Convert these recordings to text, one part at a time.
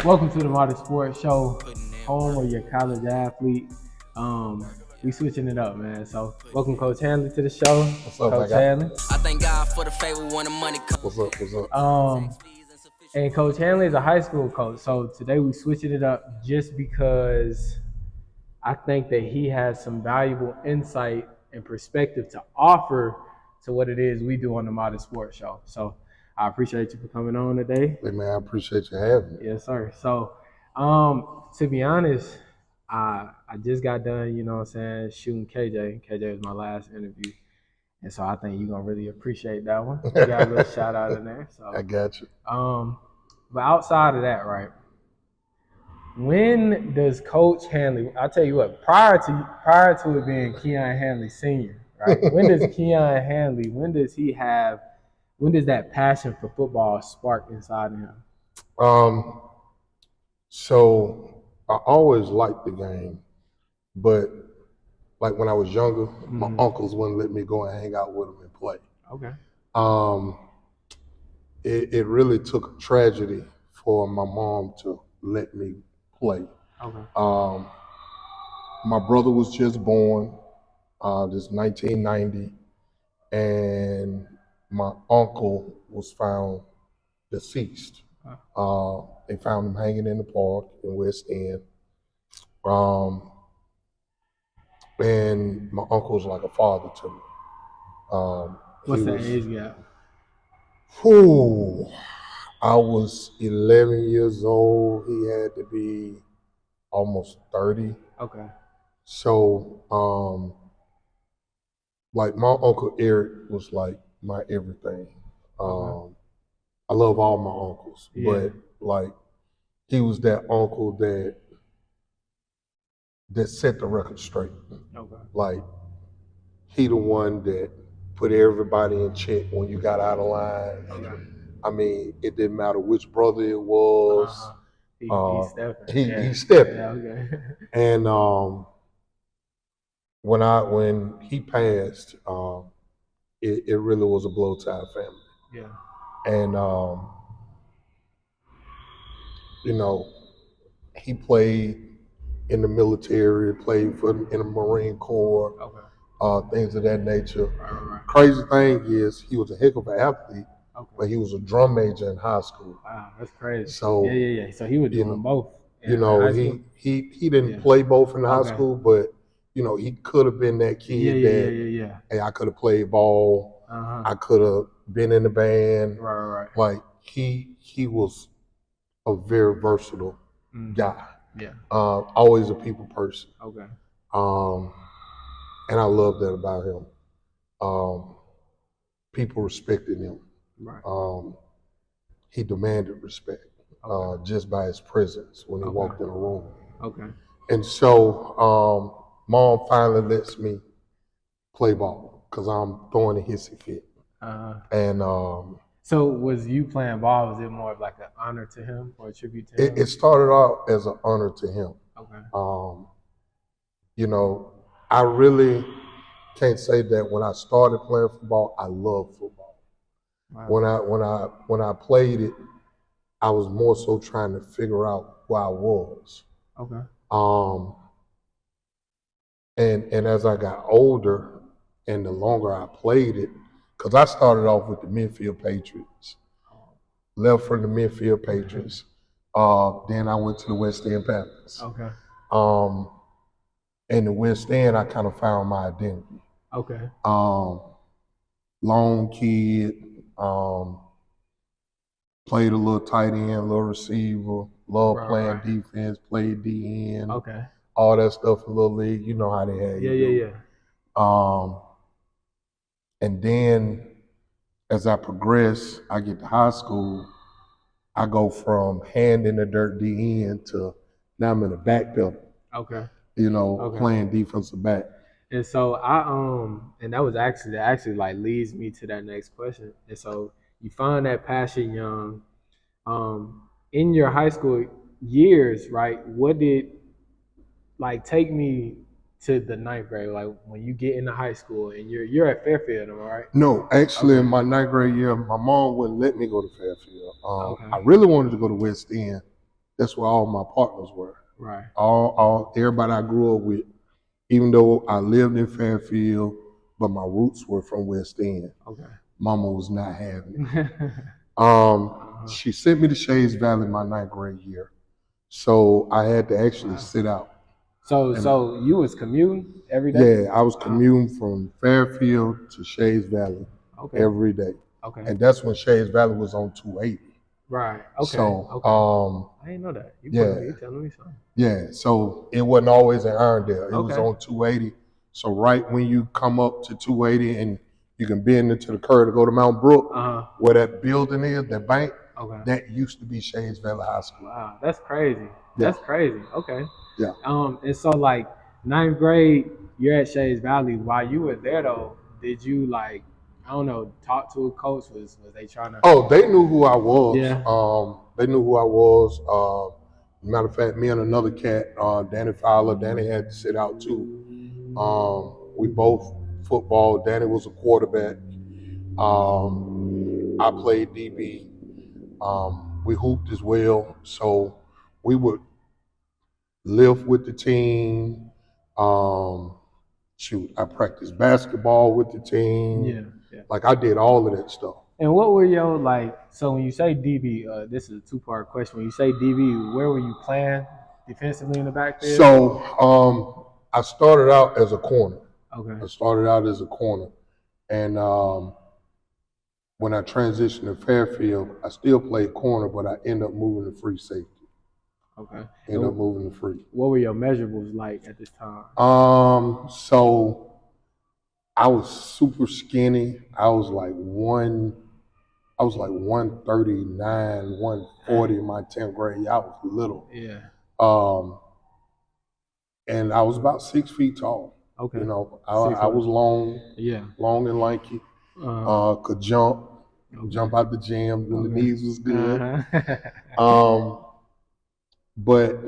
Welcome to the Modern Sports Show, home of your college athlete. We switching it up, man. So welcome Coach Handley to the show. What's up, Coach Handley. I thank God for the favor when the money comes. What's up? And Coach Handley is a high school coach. So today we switching it up just because I think that he has some valuable insight and perspective to offer to what it is we do on the Modern Sports Show. So I appreciate you for coming on today. Hey man, I appreciate you having me. Yes, sir. So, to be honest, I just got done, shooting KJ. KJ was my last interview. And so I think you're gonna really appreciate that one. You got a little shout out in there. So I got you. But outside of that, right? When does Coach Handley, I'll tell you what, prior to it being Keon Handley Sr., right? When does Keon Handley, when does that passion for football spark inside of him? So I always liked the game, but like when I was younger, my uncles wouldn't let me go and hang out with them and play. Okay. It really took a tragedy for my mom to let me play. Okay. My brother was just born, this 1990, and my uncle was found deceased. They found him hanging in the park in West End. And my uncle was like a father to me. What's the age gap? I was 11 years old. He had to be almost 30. Okay. So, like my Uncle Eric was like my everything. I love all my uncles, but like he was that uncle that set the record straight. Okay. Like he the one that put everybody in check when you got out of line. Okay. I mean, it didn't matter which brother it was. He's stepping. He's stepping. Yeah, okay. And when he passed, it really was a blow to our family. Yeah. And he played in the military, played in the Marine Corps, things of that nature. Right. Crazy thing is, he was a heck of an athlete, but he was a drum major in high school. Wow, that's crazy. So yeah. So he was doing both. He didn't play both in high school, but he could have been that kid that hey, I could have played ball. I could have been in the band. Right. Like he was a very versatile guy. Yeah. Always a people person. Okay. And I love that about him. People respected him. Right. He demanded respect just by his presence when he walked in a room. Okay. And so Mom finally lets me play ball because I'm throwing a hissy fit. And so was you playing ball? Was it more of like an honor to him or a tribute to him? It started out as an honor to him. Okay. I really can't say that when I started playing football, I loved football. Wow. When I played it, I was more so trying to figure out who I was. Okay. And as I got older and the longer I played it, because I started off with the Midfield Patriots, left from the Midfield Patriots. Then I went to the West End Panthers. Okay. In the West End, I kind of found my identity. Okay. Lone kid, played a little tight end, a little receiver, loved playing defense, played DN. Okay. All that stuff in Little League, you know how they had you. Yeah. And then as I progress, I get to high school, I go from hand in the dirt DN to now I'm in the back pedal. Okay. Playing defensive back. And so and that actually like leads me to that next question. And so you find that passion young. In your high school years, right? What did take me to the ninth grade, like when you get into high school and you're at Fairfield, am I right? No, actually in my ninth grade year, my mom wouldn't let me go to Fairfield. I really wanted to go to West End, that's where all my partners were. Right. All everybody I grew up with, even though I lived in Fairfield, but my roots were from West End. Okay. Mama was not having it. Uh-huh. She sent me to Shades Valley my 9th grade year. So I had to actually sit out. So you was commuting every day? Yeah, I was commuting from Fairfield to Shades Valley every day. Okay. And that's when Shades Valley was on 280. Right. Okay. So, I didn't know that. You telling me something. Yeah, so it wasn't always in Irondale. It was Okay. on 280. So right when you come up to 280 and you can bend into the curve to go to Mount Brook, where that building is, that bank, that used to be Shades Valley High School. Wow, that's crazy. That's crazy. Okay. Yeah. And so like 9th grade, you're at Shades Valley. While you were there though, did you like, I don't know, talk to a coach? Was they trying to? Oh, they knew who I was. Yeah. They knew who I was. Matter of fact, me and another cat, Danny Fowler, Danny had to sit out too. We both football. Danny was a quarterback. I played DB. We hooped as well. So we would live with the team. I practiced basketball with the team. Yeah. Like I did all of that stuff. And what were your so when you say DB, this is a two-part question. When you say DB, where were you playing defensively in the backfield? So I started out as a corner. Okay. I started out as a corner. And when I transitioned to Fairfield, I still played corner, but I ended up moving to free safety. Okay. Ended up moving to free. What were your measurables like at this time? So I was super skinny. I was like 139, 140 in my 10th grade. I was little. Yeah. And I was about 6 feet tall. Okay. You know, I was long. Yeah. Long and lanky. Could jump out the gym when the knees was good. But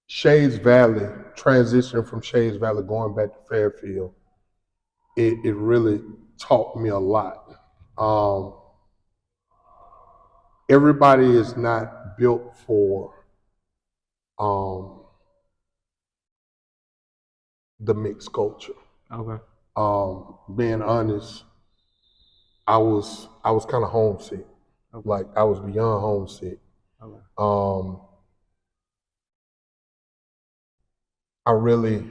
Shades Valley, transitioning from Shades Valley, going back to Fairfield, it really taught me a lot. Everybody is not built for the mixed culture. Okay. Being honest, I was kind of homesick. Okay. Like I was beyond homesick. Okay. I really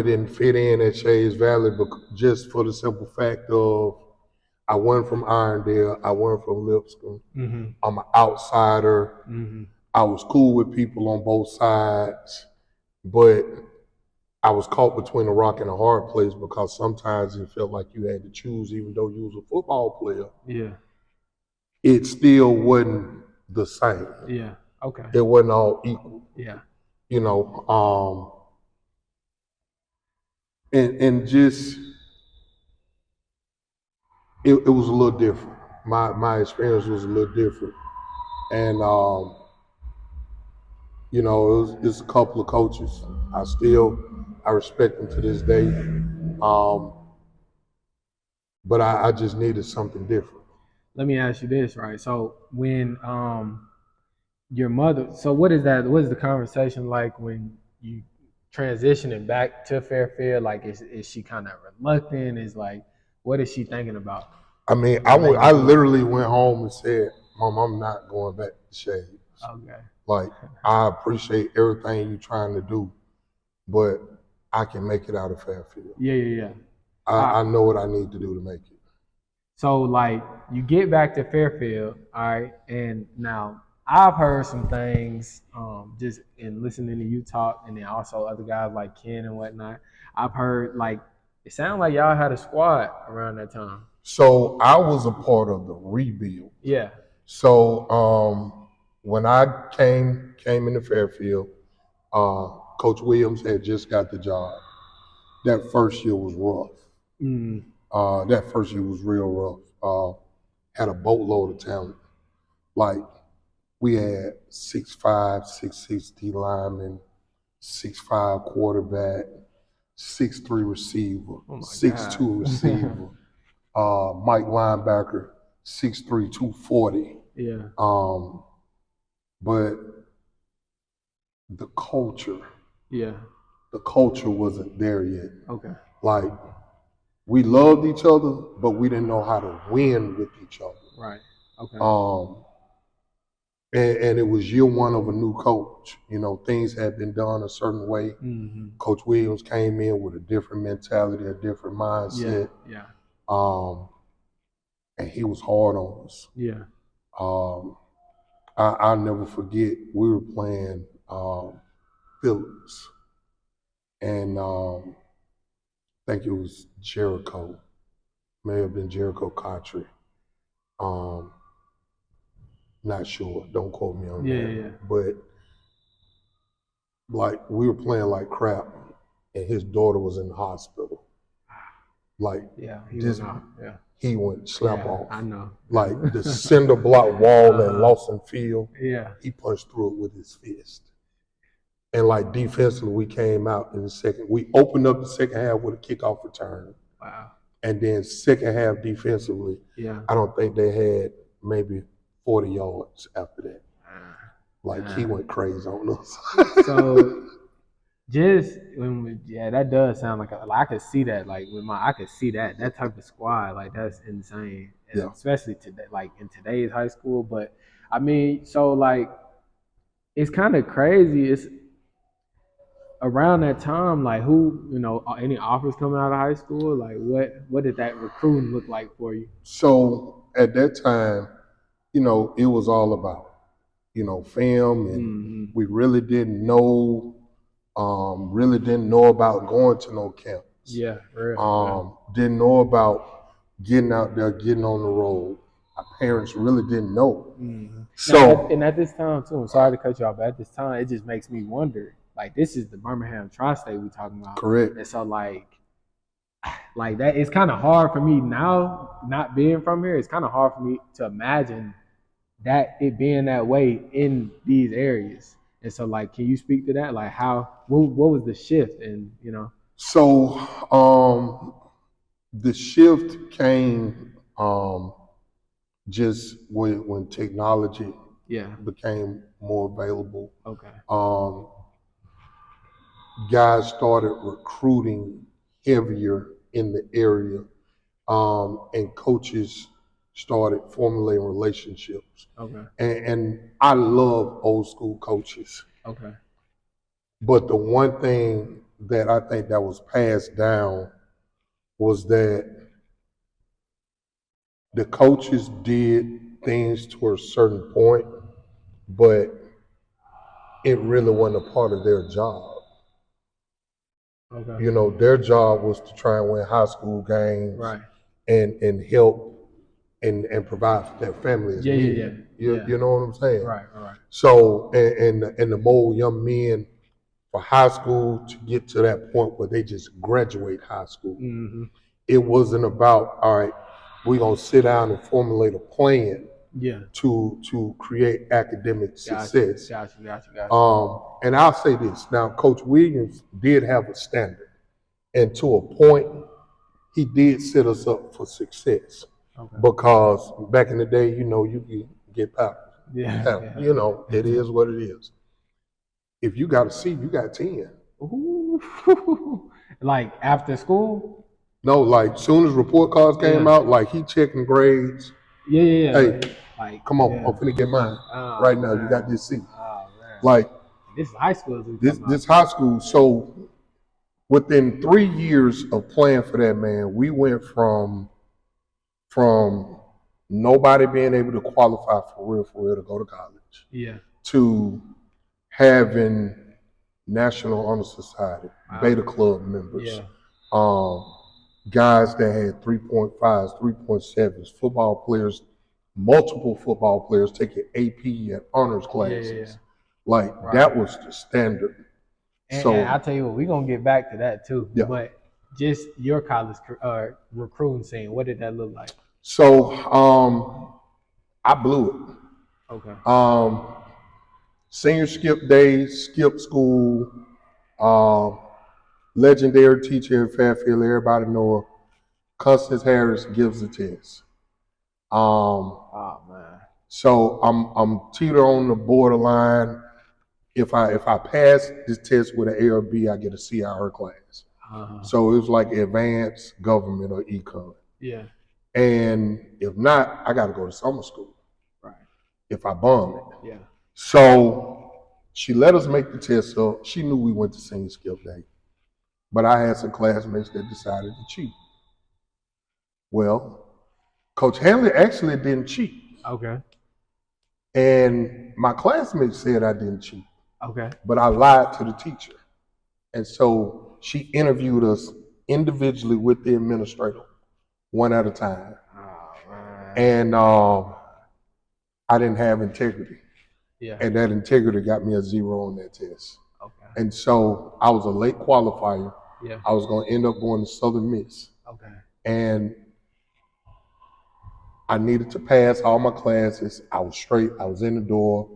didn't fit in at Shades Valley, but just for the simple fact of I wasn't from Irondale, I wasn't from Lipscomb. Mm-hmm. I'm an outsider. Mm-hmm. I was cool with people on both sides, but I was caught between a rock and a hard place because sometimes it felt like you had to choose, even though you was a football player. Yeah. It still wasn't the same. Yeah. Okay. It wasn't all equal. Yeah. You know, and just it was a little different. My experience was a little different, and you know, it's a couple of coaches I respect them to this day, but I just needed something different. Let me ask you this, right? So when your mother, so what is that? What is the conversation like when you transitioning back to Fairfield? Like, is she kind of reluctant? Is like, what is she thinking about? I mean, I literally went home and said, "Mom, I'm not going back to Shades." Okay. Like, I appreciate everything you're trying to do, but I can make it out of Fairfield. Yeah. I know what I need to do to make it. So, like, you get back to Fairfield, all right, and now I've heard some things just in listening to you talk, and then also other guys like Ken and whatnot. I've heard, like, it sounded like y'all had a squad around that time. So I was a part of the rebuild. Yeah. So when I came into Fairfield, Coach Williams had just got the job. That first year was rough. That first year was real rough. Had a boatload of talent. Like, we had 6'5", 6'6" D lineman, 6'5" quarterback, 6'3" receiver, 6'2" receiver. Mike linebacker, 6'3", 240. Yeah. But the culture wasn't there yet. Okay. Like, we loved each other, but we didn't know how to win with each other. Right. Okay. And it was year one of a new coach. You know, things had been done a certain way. Mm-hmm. Coach Williams came in with a different mentality, a different mindset. Yeah. And he was hard on us. Yeah. I'll never forget, we were playing Phillips. And I think it was Jericho. May have been Jericho Cotry. Not sure. Don't quote me on that. Yeah. But like, we were playing like crap, and his daughter was in the hospital. Like, he went slap off. I know. Like the cinder block wall in Lawson Field. Yeah. He punched through it with his fist. And like, defensively, we came out in the second. We opened up the second half with a kickoff return. Wow. And then second half defensively, I don't think they had maybe 40 yards after that. Like, he went crazy on us. So just that does sound like I could see that. Like, I could see that type of squad. Like, that's insane. And especially today, like in today's high school. But I mean, so like, it's kind of crazy. It's around that time, like, who, any offers coming out of high school? Like, what did that recruiting look like for you? So at that time, it was all about, film, and we really didn't know about going to no camps. Yeah, really. Didn't know about getting out there, getting on the road. Our parents really didn't know. Mm-hmm. So, and at this time too, I'm sorry to cut you off, but at this time, it just makes me wonder. Like, this is the Birmingham Tri-State we talking about. Correct. And so like that, it's kind of hard for me now, not being from here. It's kind of hard for me to imagine that it being that way in these areas. And so, like, can you speak to that? Like, what was the shift? And So, the shift came just when technology became more available. Okay. Guys started recruiting heavier in the area, and coaches started formulating relationships. Okay. And I love old school coaches. Okay. But the one thing that I think that was passed down was that the coaches did things to a certain point, but it really wasn't a part of their job. Okay. Their job was to try and win high school games, right, and help and provide for their families. Yeah. You know what I'm saying? Right. So, and the mold young men for high school to get to that point where they just graduate high school. Mm-hmm. It wasn't about, all right, we're gonna sit down and formulate a plan to create academic success. Gotcha. And I'll say this, now Coach Williams did have a standard, and to a point, he did set us up for success. Okay. Because back in the day, you can get power. Yeah. It is what it is. If you got a C, you got 10. Ooh. Like after school? No, like soon as report cards came out, like he checking grades. Yeah. Hey, like, come on, I'm finna get mine right now. You got this C. Oh, man. Like, this is high school. This high school. So within 3 years of playing for that man, we went from nobody being able to qualify for real to go to college, to having National Honor Society, Beta Club members, guys that had 3.5s, 3.7s, football players, multiple football players taking AP and honors classes. That was the standard. And I'll tell you what, we're going to get back to that too. Yeah. But just your college recruiting scene, what did that look like? So I blew it. Okay. Senior skip days, skip school, legendary teacher in Fairfield, everybody know her. Constance Harris gives the test. Oh man. So I'm teeter on the borderline. If I pass this test with an A or B, I get a C out of her class. So it was like advanced government or econ. Yeah. And if not, I got to go to summer school. Right. If I bomb it. Yeah. So she let us make the test up. She knew we went to senior skip day. But I had some classmates that decided to cheat. Well, Coach Handley actually didn't cheat. Okay. And my classmates said I didn't cheat. Okay. But I lied to the teacher. And so she interviewed us individually with the administrator, one at a time. Oh, man. And I didn't have integrity. Yeah. And that integrity got me a 0 on that test. Okay. And so I was a late qualifier. Yeah. I was going to end up going to Southern Miss. Okay. And I needed to pass all my classes. I was straight. I was in the door.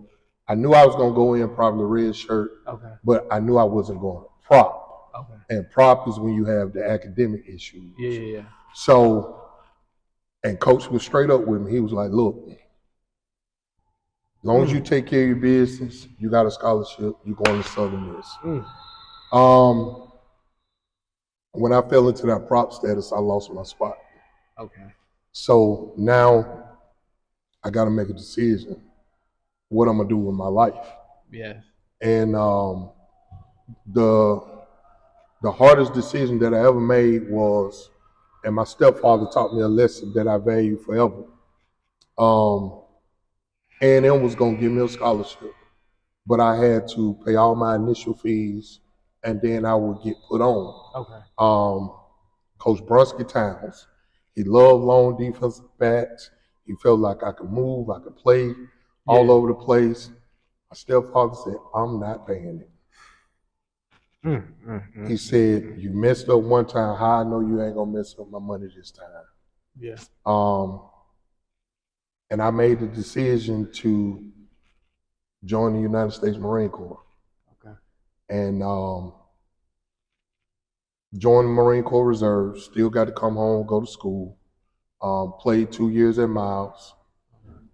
I knew I was going to go in probably red shirt. Okay. But I knew I wasn't going prop. Okay. And prop is when you have the academic issues. Yeah. So, and coach was straight up with me. He was like, look, as long as you take care of your business, you got a scholarship, you're going to Southern Miss. When I fell into that prop status, I lost my spot. Okay. So now I got to make a decision what I'm going to do with my life. Yeah. And the hardest decision that I ever made was, and my stepfather taught me a lesson that I value forever. A&M was going to give me a scholarship, but I had to pay all my initial fees, and then I would get put on. Okay. Coach Brunsky Towns, he loved long defensive backs. He felt like I could move, I could play all over the place. My stepfather said, I'm not paying it. He said, you messed up one time, how I know you ain't going to mess up my money this time? Yeah. And I made the decision to join the United States Marine Corps. Okay. And joined the Marine Corps Reserve, still got to come home, go to school, played 2 years at Miles.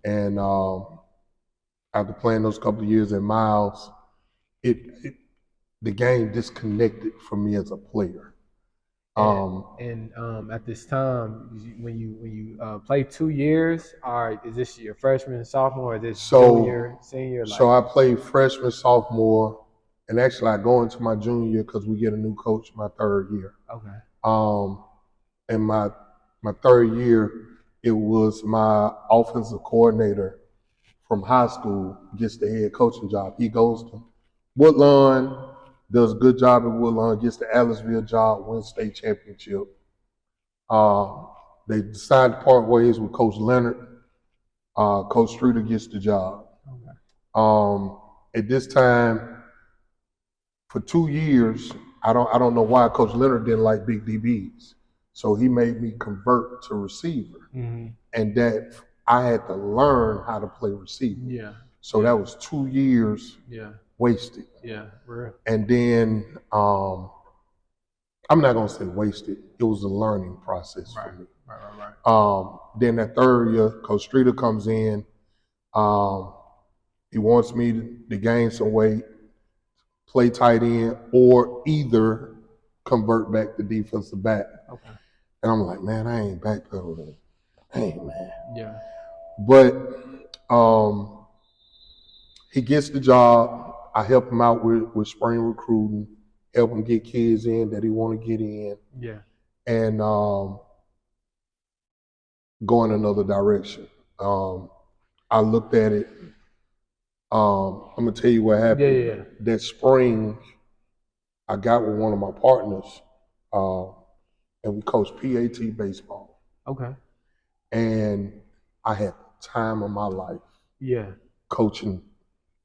And after playing those couple of years at Miles, the game disconnected from me as a player. At this time, when you play 2 years, all right, is this your freshman, sophomore, or is this junior, senior? So I played freshman, sophomore, and actually I go into my junior year because we get a new coach my third year. Okay. And my third year, it was my offensive coordinator from high school gets the head coaching job. He goes to Woodlawn, does a good job at Woodlawn, gets the Ellisville job, wins state championship. They decide to part ways with Coach Leonard. Coach Streeter gets the job. Okay. At this time, for 2 years, I don't know why Coach Leonard didn't like big DBs. So he made me convert to receiver. And that I had to learn how to play receiver. Yeah. So that was 2 years wasted. Yeah, real. And then I'm not gonna say wasted. It was a learning process for me. Right. Then that third year, Coach Streeter comes in. He wants me to gain some weight, play tight end, or either convert back to defensive back. Okay. And I'm like, man, I ain't backpedaling. Hey, man. Yeah. But he gets the job. I help him out with spring recruiting, help him get kids in that he want to get in. Yeah. And go in another direction. I looked at it. I'm going to tell you what happened. Yeah. That spring, I got with one of my partners, and we coached PAT baseball. Okay. And I had the time of my life. Yeah. Coaching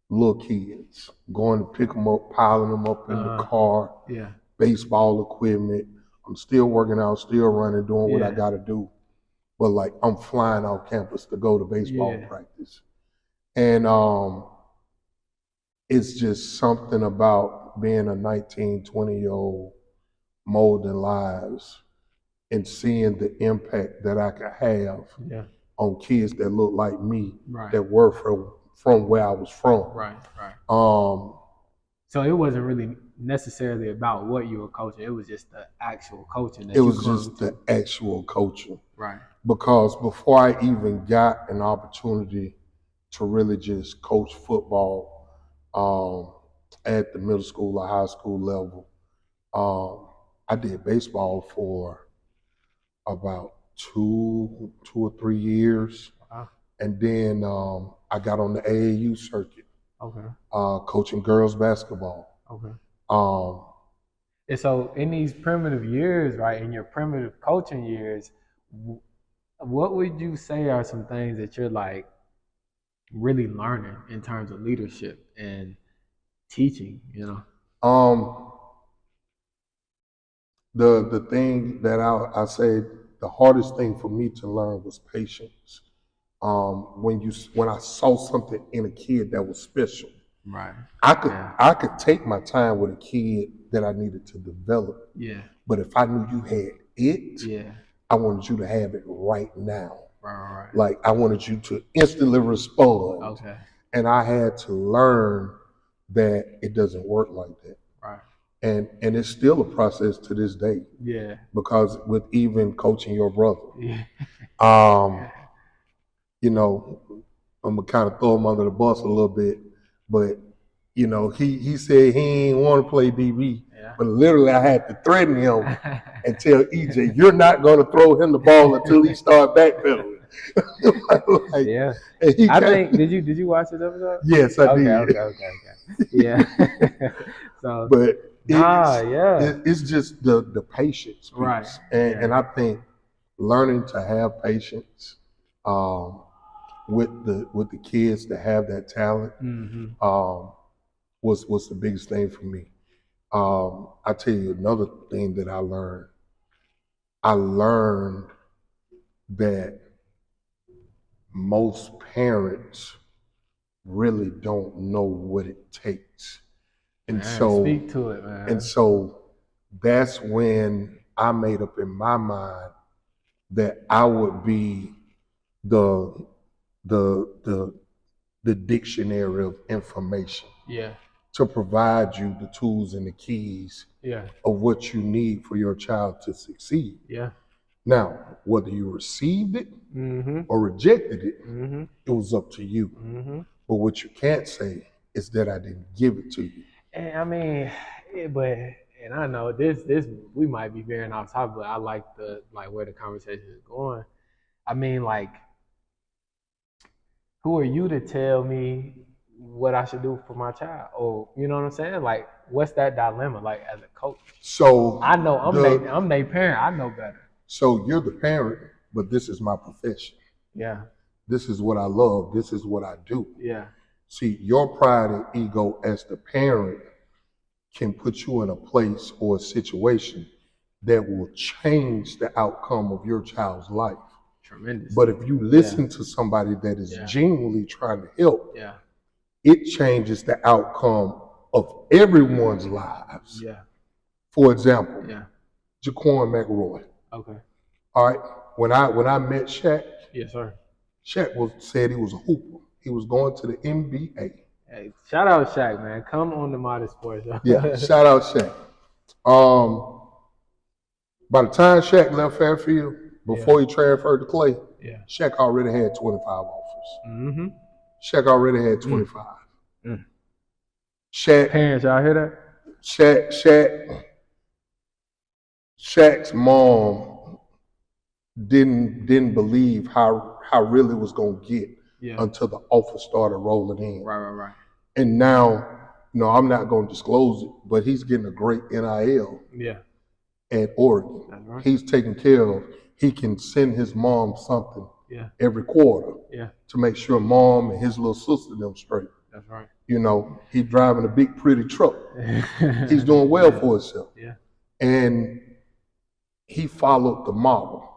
little kids, going to pick them up, piling them up in the car. Yeah. Baseball equipment. I'm still working out, still running, doing what I got to do. But like I'm flying off campus to go to baseball practice. And it's just something about being a 19, 20-year-old molding lives and seeing the impact that I could have Yeah. on kids that look like me, Right. that were from where I was from. Right. Right. Um, So it wasn't really necessarily about what you were coaching. It was just the actual coaching that it you was clung just to. the actual coaching. Right. Because before I even got an opportunity to really just coach football at the middle school or high school level, I did baseball for about two or 3 years. Wow. And then I got on the AAU circuit, Okay. coaching girls basketball. Okay. Um, And so in these primitive years, right, in your primitive coaching years, what would you say are some things that you're like really learning in terms of leadership and teaching, you know? um, the thing that I say the hardest thing for me to learn was patience. When I saw something in a kid that was special, Right. I could take my time with a kid that I needed to develop. Yeah. But if I knew you had it, Yeah. I wanted you to have it right now. Right. Like I wanted you to instantly respond. Okay. And I had to learn that it doesn't work like that. Right. And it's still a process to this day. Yeah. Because with even coaching your brother, Yeah. you know, I'm gonna kind of throw him under the bus a little bit, but you know, he said he ain't want to play DB, Yeah. but literally I had to threaten him and tell EJ, you're not gonna throw him the ball until he start backpedaling. Like, Yeah. I think did you watch this episode? Yes, I did. Okay. Yeah. So but it's it's just the patience piece. Right. And I think learning to have patience with the kids that have that talent was the biggest thing for me. I tell you another thing that I learned. I learned that most parents really don't know what it takes. And Man, so speak to it, man. And so that's when I made up in my mind that I would be the dictionary of information. Yeah. To provide you the tools and the keys of what you need for your child to succeed. Yeah. Now, whether you received it or rejected it, it was up to you. But what you can't say is that I didn't give it to you. And I mean, and I know this we might be veering off topic, but I like where the conversation is going. I mean, like, who are you to tell me what I should do for my child? Or you know what I'm saying? Like, what's that dilemma like as a coach? So I know I'm their parent. I know better. So you're the parent, but this is my profession. Yeah. This is what I love. This is what I do. Yeah. See, your pride and ego as the parent can put you in a place or a situation that will change the outcome of your child's life. Tremendous. But if you listen to somebody that is genuinely trying to help, it changes the outcome of everyone's lives. Yeah. For example, Jaquan McRoy. Okay. All right. When I met Shaq, yes, sir. Shaq said he was a hooper. He was going to the NBA. Hey, shout out Shaq, man. Come on to Modest Sports. Yeah, shout out Shaq. By the time Shaq left Fairfield, before he transferred to Clay, Shaq already had 25 offers. Shaq already had 25. Shaq. Parents, y'all hear that? Shaq's mom didn't believe how real it was gonna get until the offer started rolling in. Right. And now, I'm not gonna disclose it, but he's getting a great NIL at Oregon. That's right. He's taken care of. He can send his mom something every quarter to make sure mom and his little sister them straight. That's right. He's driving a big pretty truck. He's doing well for himself. Yeah. And he followed the model.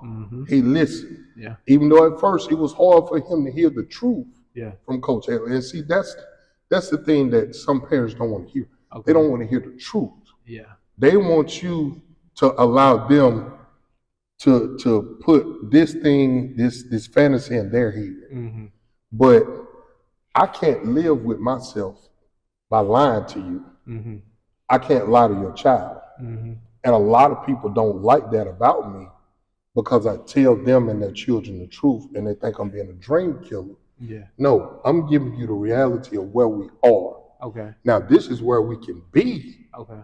He listened. Yeah. Even though at first it was hard for him to hear the truth from Coach Handley. And see, that's the thing that some parents don't want to hear. Okay. They don't want to hear the truth. Yeah. They want you to allow them to put this thing, this fantasy in their head. Mm-hmm. But I can't live with myself by lying to you. Mm-hmm. I can't lie to your child. Mm-hmm. And a lot of people don't like that about me because I tell them and their children the truth and they think I'm being a dream killer. Yeah. No, I'm giving you the reality of where we are. Okay. Now, this is where we can be. Okay.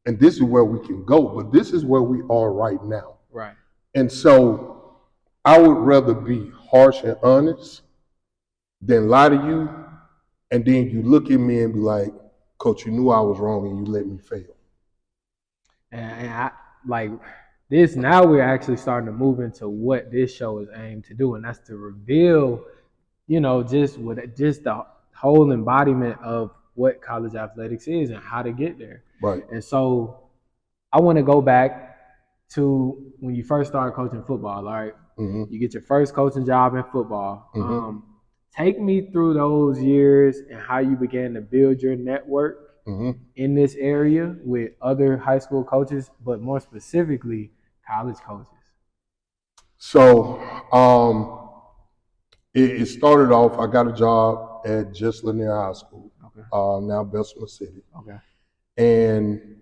And this is where we can go, but this is where we are right now. Right. And so I would rather be harsh and honest than lie to you, and then you look at me and be like, Coach, you knew I was wrong and you let me fail. And I like this. Now we're actually starting to move into what this show is aimed to do, and that's to reveal, just the whole embodiment of what college athletics is and how to get there. Right. And so I want to go back to when you first started coaching football. All right. Mm-hmm. You get your first coaching job in football. Mm-hmm. Take me through those years and how you began to build your network in this area with other high school coaches, but more specifically, college coaches. So it started off, I got a job at just Lanier High School, now Bessemer City. Okay. And,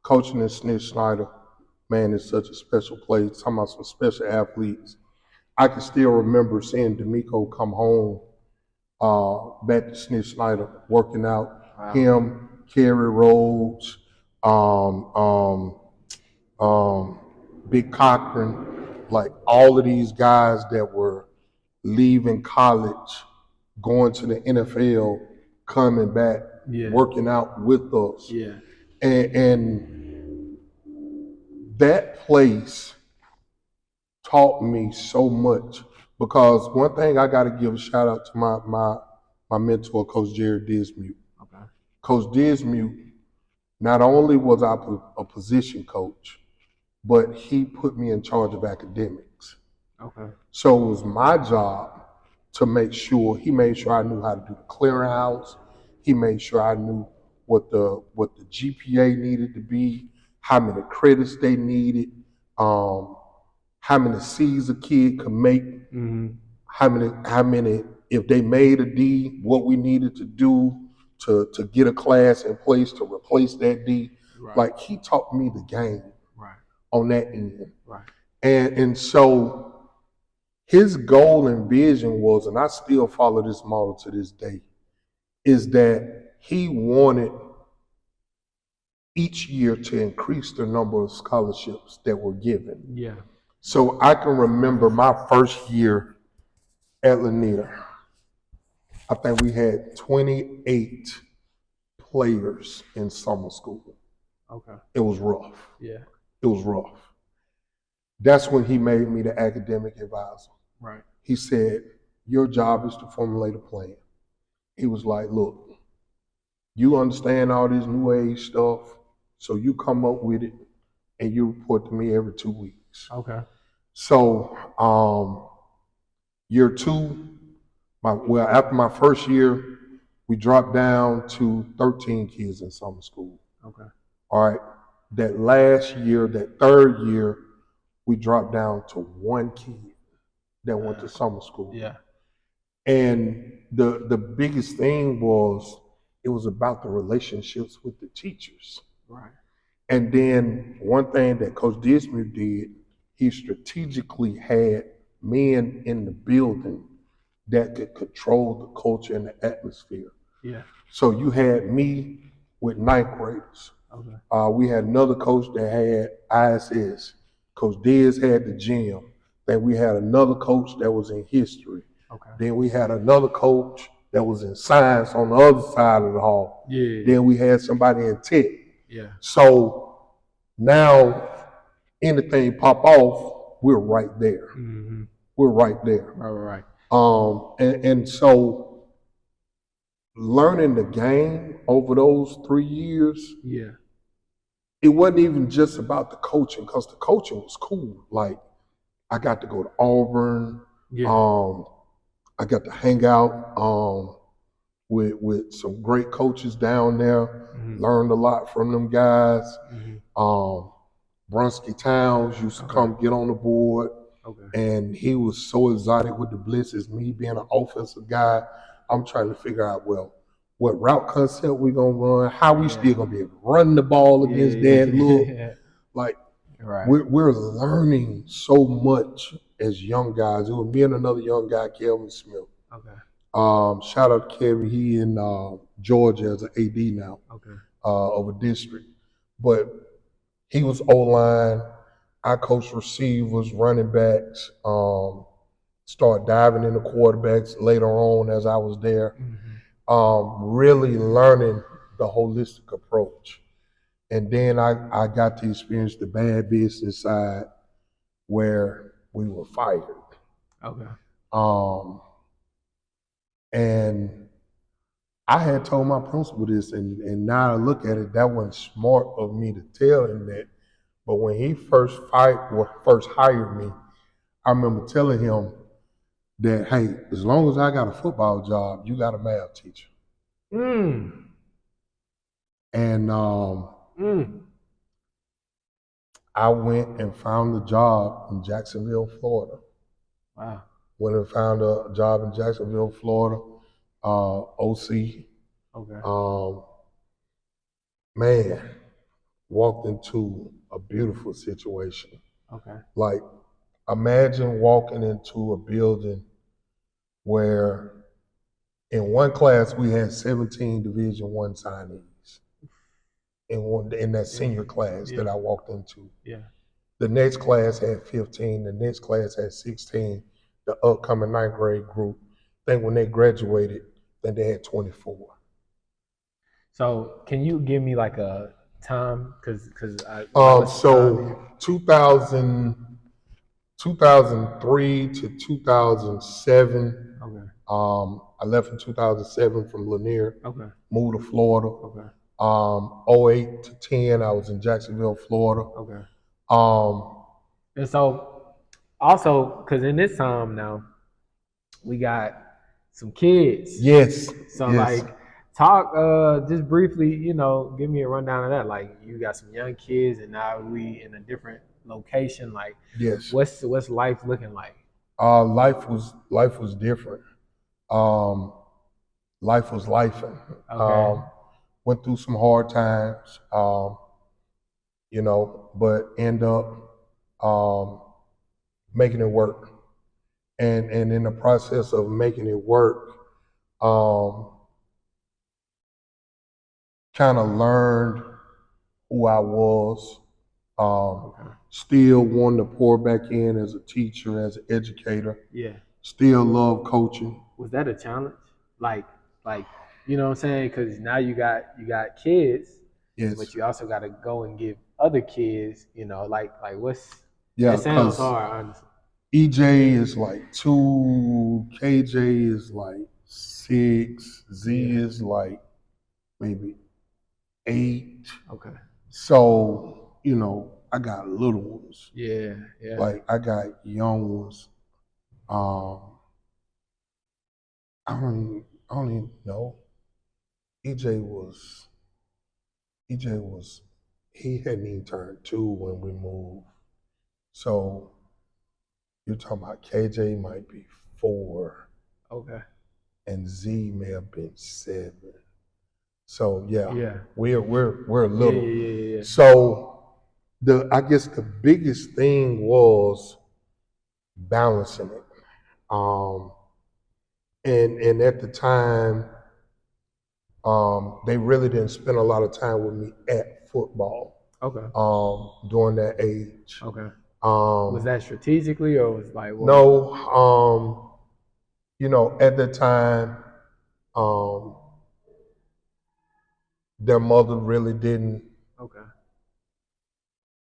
coaching in Snitch Snyder, man, it's such a special place. Talking about some special athletes. I can still remember seeing D'Amico come home back to Snitch Snyder, working out. Wow. Him, Kerry Rhodes, Big Cochran, like all of these guys that were leaving college, going to the NFL, coming back, working out with us. Yeah. And that place taught me so much, because one thing I got to give a shout out to my mentor, Coach Jared Dismute. Okay. Coach Dismute, not only was I a position coach, but he put me in charge of academics. Okay. So it was my job to make sure, he made sure I knew how to do the clearinghouse. He made sure I knew what the GPA needed to be, how many credits they needed, how many C's a kid could make, how many, if they made a D, what we needed to do to get a class in place to replace that D. Right. Like, he taught me the game on that end. Right. And so his goal and vision was, and I still follow this model to this day, is that he wanted each year to increase the number of scholarships that were given. Yeah. So I can remember my first year at Lanier, I think we had 28 players in summer school. Okay. It was rough. Yeah. It was rough. That's when he made me the academic advisor. Right. He said, your job is to formulate a plan. He was like, look, you understand all this new age stuff, so you come up with it and you report to me every 2 weeks. Okay. So year two, after my first year, we dropped down to 13 kids in summer school. Okay. All right. That last year, that third year, we dropped down to 1 kid that went to summer school. Yeah. And the biggest thing was, it was about the relationships with the teachers. Right. And then one thing that Coach Dismuth did, he strategically had men in the building that could control the culture and the atmosphere. Yeah. So you had me with ninth graders. Okay. We had another coach that had ISS. Coach Diz had the gym. Then we had another coach that was in history. Okay. Then we had another coach that was in science on the other side of the hall. Yeah. Then we had somebody in tech. Yeah. So now anything pop off, we're right there. Mm-hmm. We're right there. Right. And so learning the game over those 3 years, yeah, it wasn't even just about the coaching, because the coaching was cool. Like, I got to go to Auburn. Yeah. I got to hang out with some great coaches down there. Mm-hmm. Learned a lot from them guys. Mm-hmm. Brunsky Towns used to come get on the board. Okay. And he was so exotic with the blitzes. Me being an offensive guy, I'm trying to figure out, well, what route concept we gonna run, how we still gonna be able to run the ball against that look. Like we're learning so much as young guys. It was me and another young guy, Kelvin Smith. Okay. Shout out to Kevin. He in Georgia as an AD now. Okay. Of a district. But he was O-line. I coached receivers, running backs, started diving into quarterbacks later on as I was there. Really learning the holistic approach. And then I got to experience the bad business side where we were fired. Okay. And I had told my principal this, and now I look at it, that wasn't smart of me to tell him that. But when he first hired me, I remember telling him that, hey, as long as I got a football job, you got a math teacher. And I went and found a job in Jacksonville, Florida. Wow. Went and found a job in Jacksonville, Florida, OC. Okay. Man, walked into a beautiful situation. Okay. Like, imagine walking into a building where in one class we had 17 Division I signees in that senior class that I walked into. Yeah. The next class had 15. The next class had 16. The upcoming 9th grade group, I think when they graduated, then they had 24. So can you give me like a time? Because so 2003 to 2007. Okay. I left in 2007 from Lanier. Okay. Moved to Florida. Okay. 08 to 10, I was in Jacksonville, Florida. Okay. And so also, because in this time now, we got some kids. Yes. So yes. like, talk just briefly, give me a rundown of that. Like, you got some young kids, and now we in a different location. Like, yes. What's life looking like? Life was different. Life was lifing. Okay. Went through some hard times, but end up making it work. And in the process of making it work, kind of learned who I was. Still wanted to pour back in as a teacher, as an educator. Yeah. Still love coaching. Was that a challenge? Like, you know what I'm saying? Because now you got kids, yes. But you also got to go and give other kids, like what's. Yeah, it sounds hard, honestly. EJ is like 2, KJ is like 6, Z is like maybe 8. Okay. So, I got little ones. Yeah. Like, I got young ones. I don't even know. EJ was, he hadn't even turned 2 when we moved. So you're talking about KJ might be 4. Okay. And Z may have been 7. So yeah. We're little. Yeah. So I guess the biggest thing was balancing it. And at the time, they really didn't spend a lot of time with me at football. Okay. During that age. Okay. Was that strategically, or was like what? No. At the time, their mother really didn't. Okay.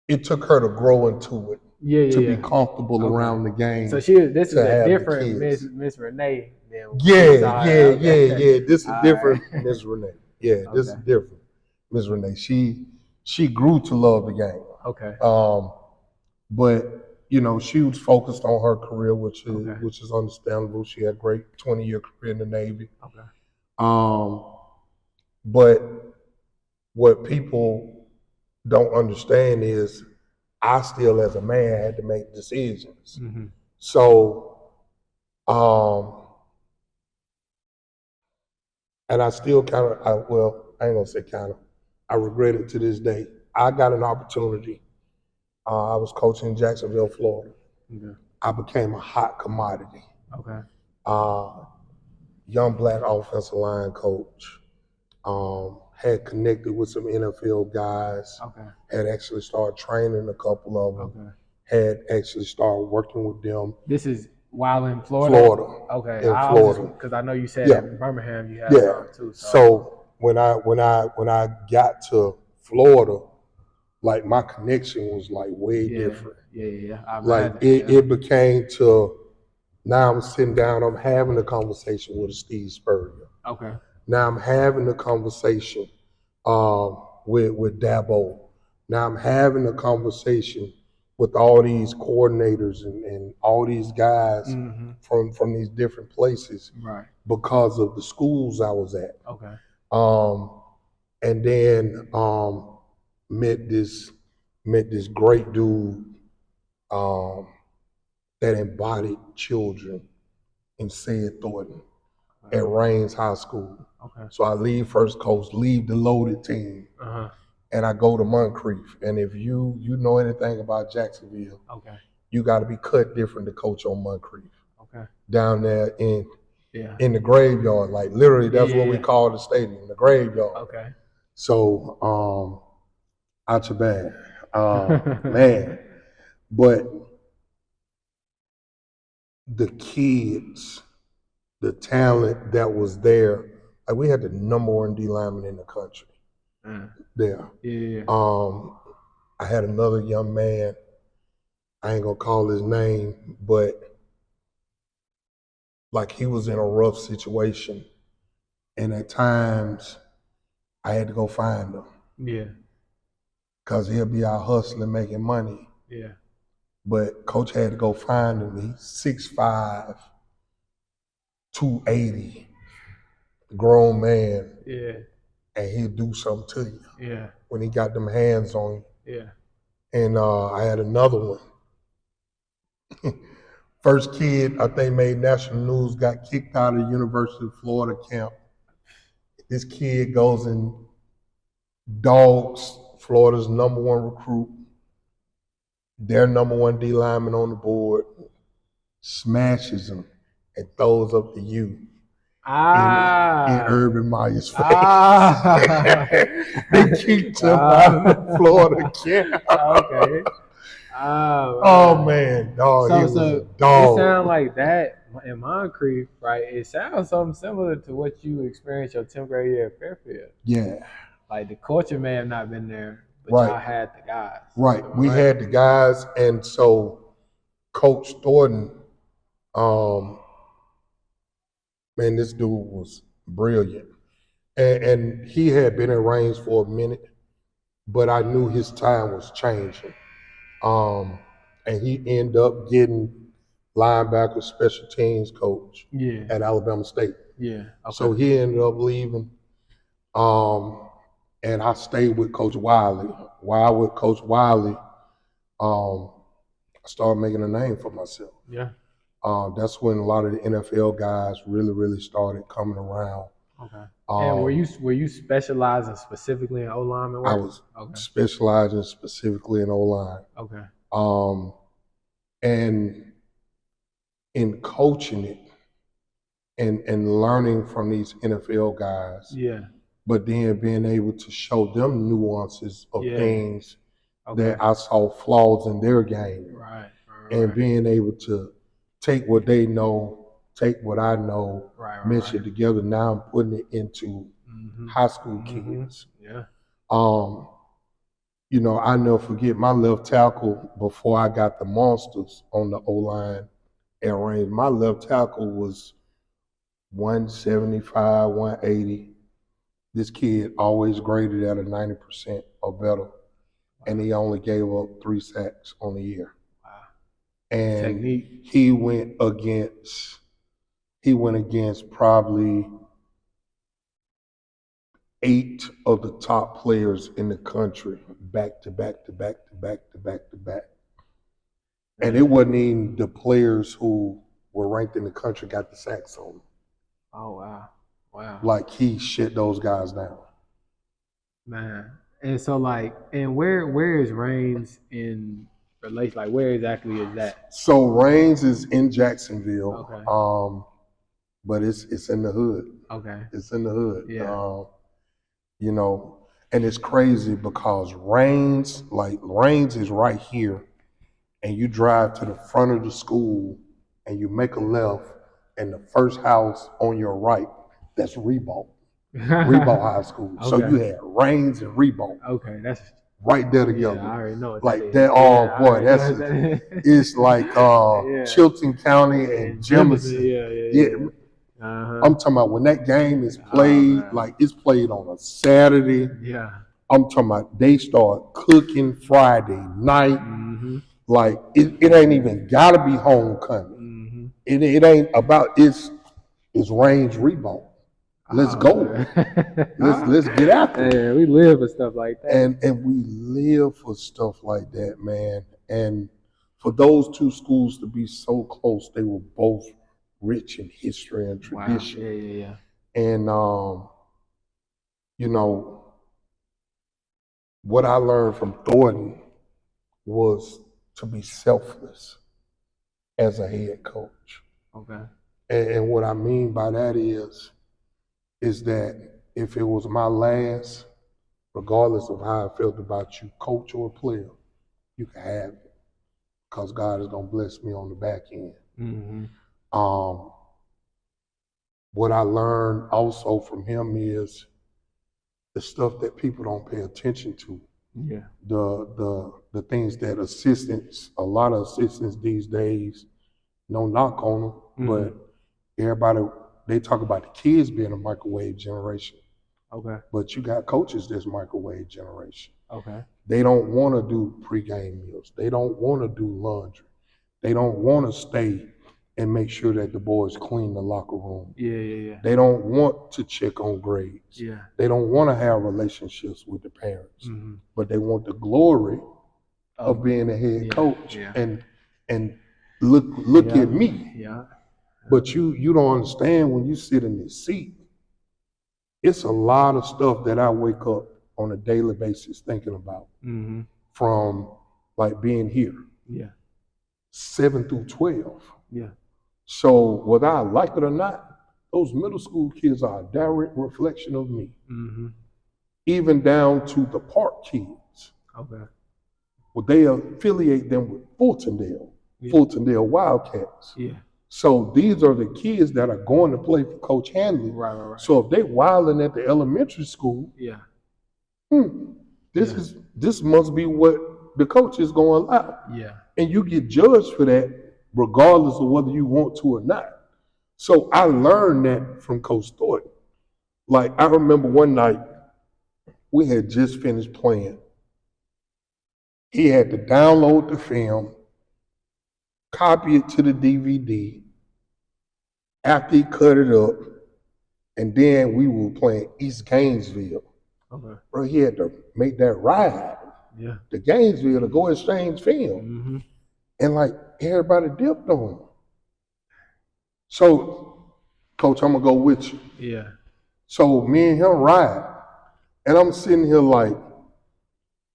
It took her to grow into it. To be comfortable okay. around the game. So this is a different Miss Renee than Yeah. This is different Miss Renee. Yeah, this is different Miss Renee. She grew to love the game. Okay. But she was focused on her career, which is understandable. She had a great 20-year career in the Navy. Okay. But what people don't understand is I still, as a man, had to make decisions. Mm-hmm. So, and I still kind of, I ain't gonna say kind of, I regret it to this day. I got an opportunity. I was coaching in Jacksonville, Florida. Okay. I became a hot commodity. Okay. Young black offensive line coach. Had connected with some NFL guys. Okay. Had actually started training a couple of them. Okay. Had actually started working with them. This is while in Florida? Okay. In Florida. Because I know you said in Birmingham you had some too. So when I got to Florida, like my connection was like way different. Yeah. Like it became to now I'm sitting down, I'm having a conversation with a Steve Spurrier. Okay. Now I'm having a conversation with Dabo. Now I'm having a conversation with all these coordinators and all these guys from these different places, right? Because of the schools I was at. Okay. And then met this great dude that embodied children in Sid Thornton at Rains High School. Okay. So I leave First Coast, leave the loaded team, and I go to Moncrief. And if you know anything about Jacksonville, you got to be cut different to coach on Moncrief. Okay. Down there in the graveyard, like literally, that's what we call the stadium, the graveyard. Okay. So, out your bag, man. But the kids, the talent that was there, like we had the #1 D lineman in the country there. Yeah. I had another young man, I ain't gonna call his name, but like he was in a rough situation. And at times I had to go find him. Yeah. Cause he'll be out hustling, making money. Yeah. But coach had to go find him. He's 6'5", 280, grown man. Yeah. And he'll do something to you. Yeah. When he got them hands on you. Yeah. And I had another one. First kid I think made national news, got kicked out of University of Florida camp. This kid goes and dogs Florida's #1 recruit, their #1 D lineman on the board, smashes him and throws up the U in Urban Meyer's face. They kicked him out of Florida camp. Okay. Oh man, dog. He was a dog. It sounds like that in Moncrief, right? It sounds something similar to what you experienced your 10th grade year at Fairfield. Yeah. Like the culture may have not been there, but y'all had the guys. Right. We had the guys, and so Coach Thornton, man, this dude was brilliant. And he had been in Reigns for a minute, but I knew his time was changing. And he ended up getting linebacker special teams coach at Alabama State. Yeah. Okay. So he ended up leaving. And I stayed with Coach Wiley. While with Coach Wiley, I started making a name for myself. Yeah. That's when a lot of the NFL guys really started coming around. Okay. And were you specializing specifically in O-line work? I was specializing specifically in O-line. Okay. And in coaching it and learning from these NFL guys. Yeah. But then being able to show them nuances of things that I saw flaws in their game. Right. And being able to take what they know, take what I know, mesh it together. Now I'm putting it into high school kids. Yeah. You know, I never forget my left tackle before I got the monsters on the O-line at range. My left tackle was 175, 180. This kid always graded at a 90% or better. And he only gave up 3 sacks on the year. Wow. And technique. He went against probably 8 of the top players in the country back to back to back to back to back to back. And it wasn't even the players who were ranked in the country got the sacks on him. Oh, wow. Wow. Like, he shut those guys down. Man. And so, like, and where is Reigns in relation? Like, where exactly is that? So Reigns is in Jacksonville. Okay. But it's in the hood. Okay. It's in the hood. Yeah. You know, and it's crazy because Reigns is right here, and you drive to the front of the school and you make a left, and the first house on your right, that's Reebok High School. Okay. So you had Reigns and Reebok. Okay, that's right there together. Yeah, I already know what like that is. Oh boy, that's it's like Chilton County and Jefferson. Yeah. I'm talking about when that game is played, like it's played on a Saturday. Yeah. I'm talking about they start cooking Friday night. Mm-hmm. Like it ain't even gotta be homecoming. Mm-hmm. It ain't about it's Reigns Reebok. Let's go. Let's get after it. Yeah, we live for stuff like that. And we live for stuff like that, man. And for those two schools to be so close, they were both rich in history and tradition. Wow. Yeah. And you know, what I learned from Thornton was to be selfless as a head coach. Okay. And what I mean by that is that if it was my last, regardless of how I felt about you, coach or player, you can have it because God is going to bless me on the back end. Mm-hmm. What I learned also from him is the stuff that people don't pay attention to. Yeah. The things that a lot of assistants these days, no knock on them, but everybody, they talk about the kids being a microwave generation. Okay. But you got coaches that's microwave generation. Okay. They don't want to do pregame meals. They don't want to do laundry. They don't want to stay and make sure that the boys clean the locker room. Yeah. They don't want to check on grades. Yeah. They don't want to have relationships with the parents. Mm-hmm. But they want the glory of being a head coach. Yeah. And look at me. Yeah. But you don't understand when you sit in this seat, it's a lot of stuff that I wake up on a daily basis thinking about. Mm-hmm. From like being here. Yeah. 7 through 12. Yeah. So whether I like it or not, those middle school kids are a direct reflection of me. Mm-hmm. Even down to the park kids. Okay. Well, they affiliate them with Fultondale Wildcats. Yeah. So these are the kids that are going to play for Coach Handley. Right. So if they wilding at the elementary school, this must be what the coach is going to allow. Yeah. And you get judged for that regardless of whether you want to or not. So I learned that from Coach Thornton. Like, I remember one night, we had just finished playing. He had to download the film, copy it to the DVD, after he cut it up, and then we were playing East Gainesville. Okay. Bro, he had to make that ride to Gainesville to go exchange film. Mm-hmm. And like everybody dipped on him. So, Coach, I'm gonna go with you. Yeah. So me and him ride. And I'm sitting here like,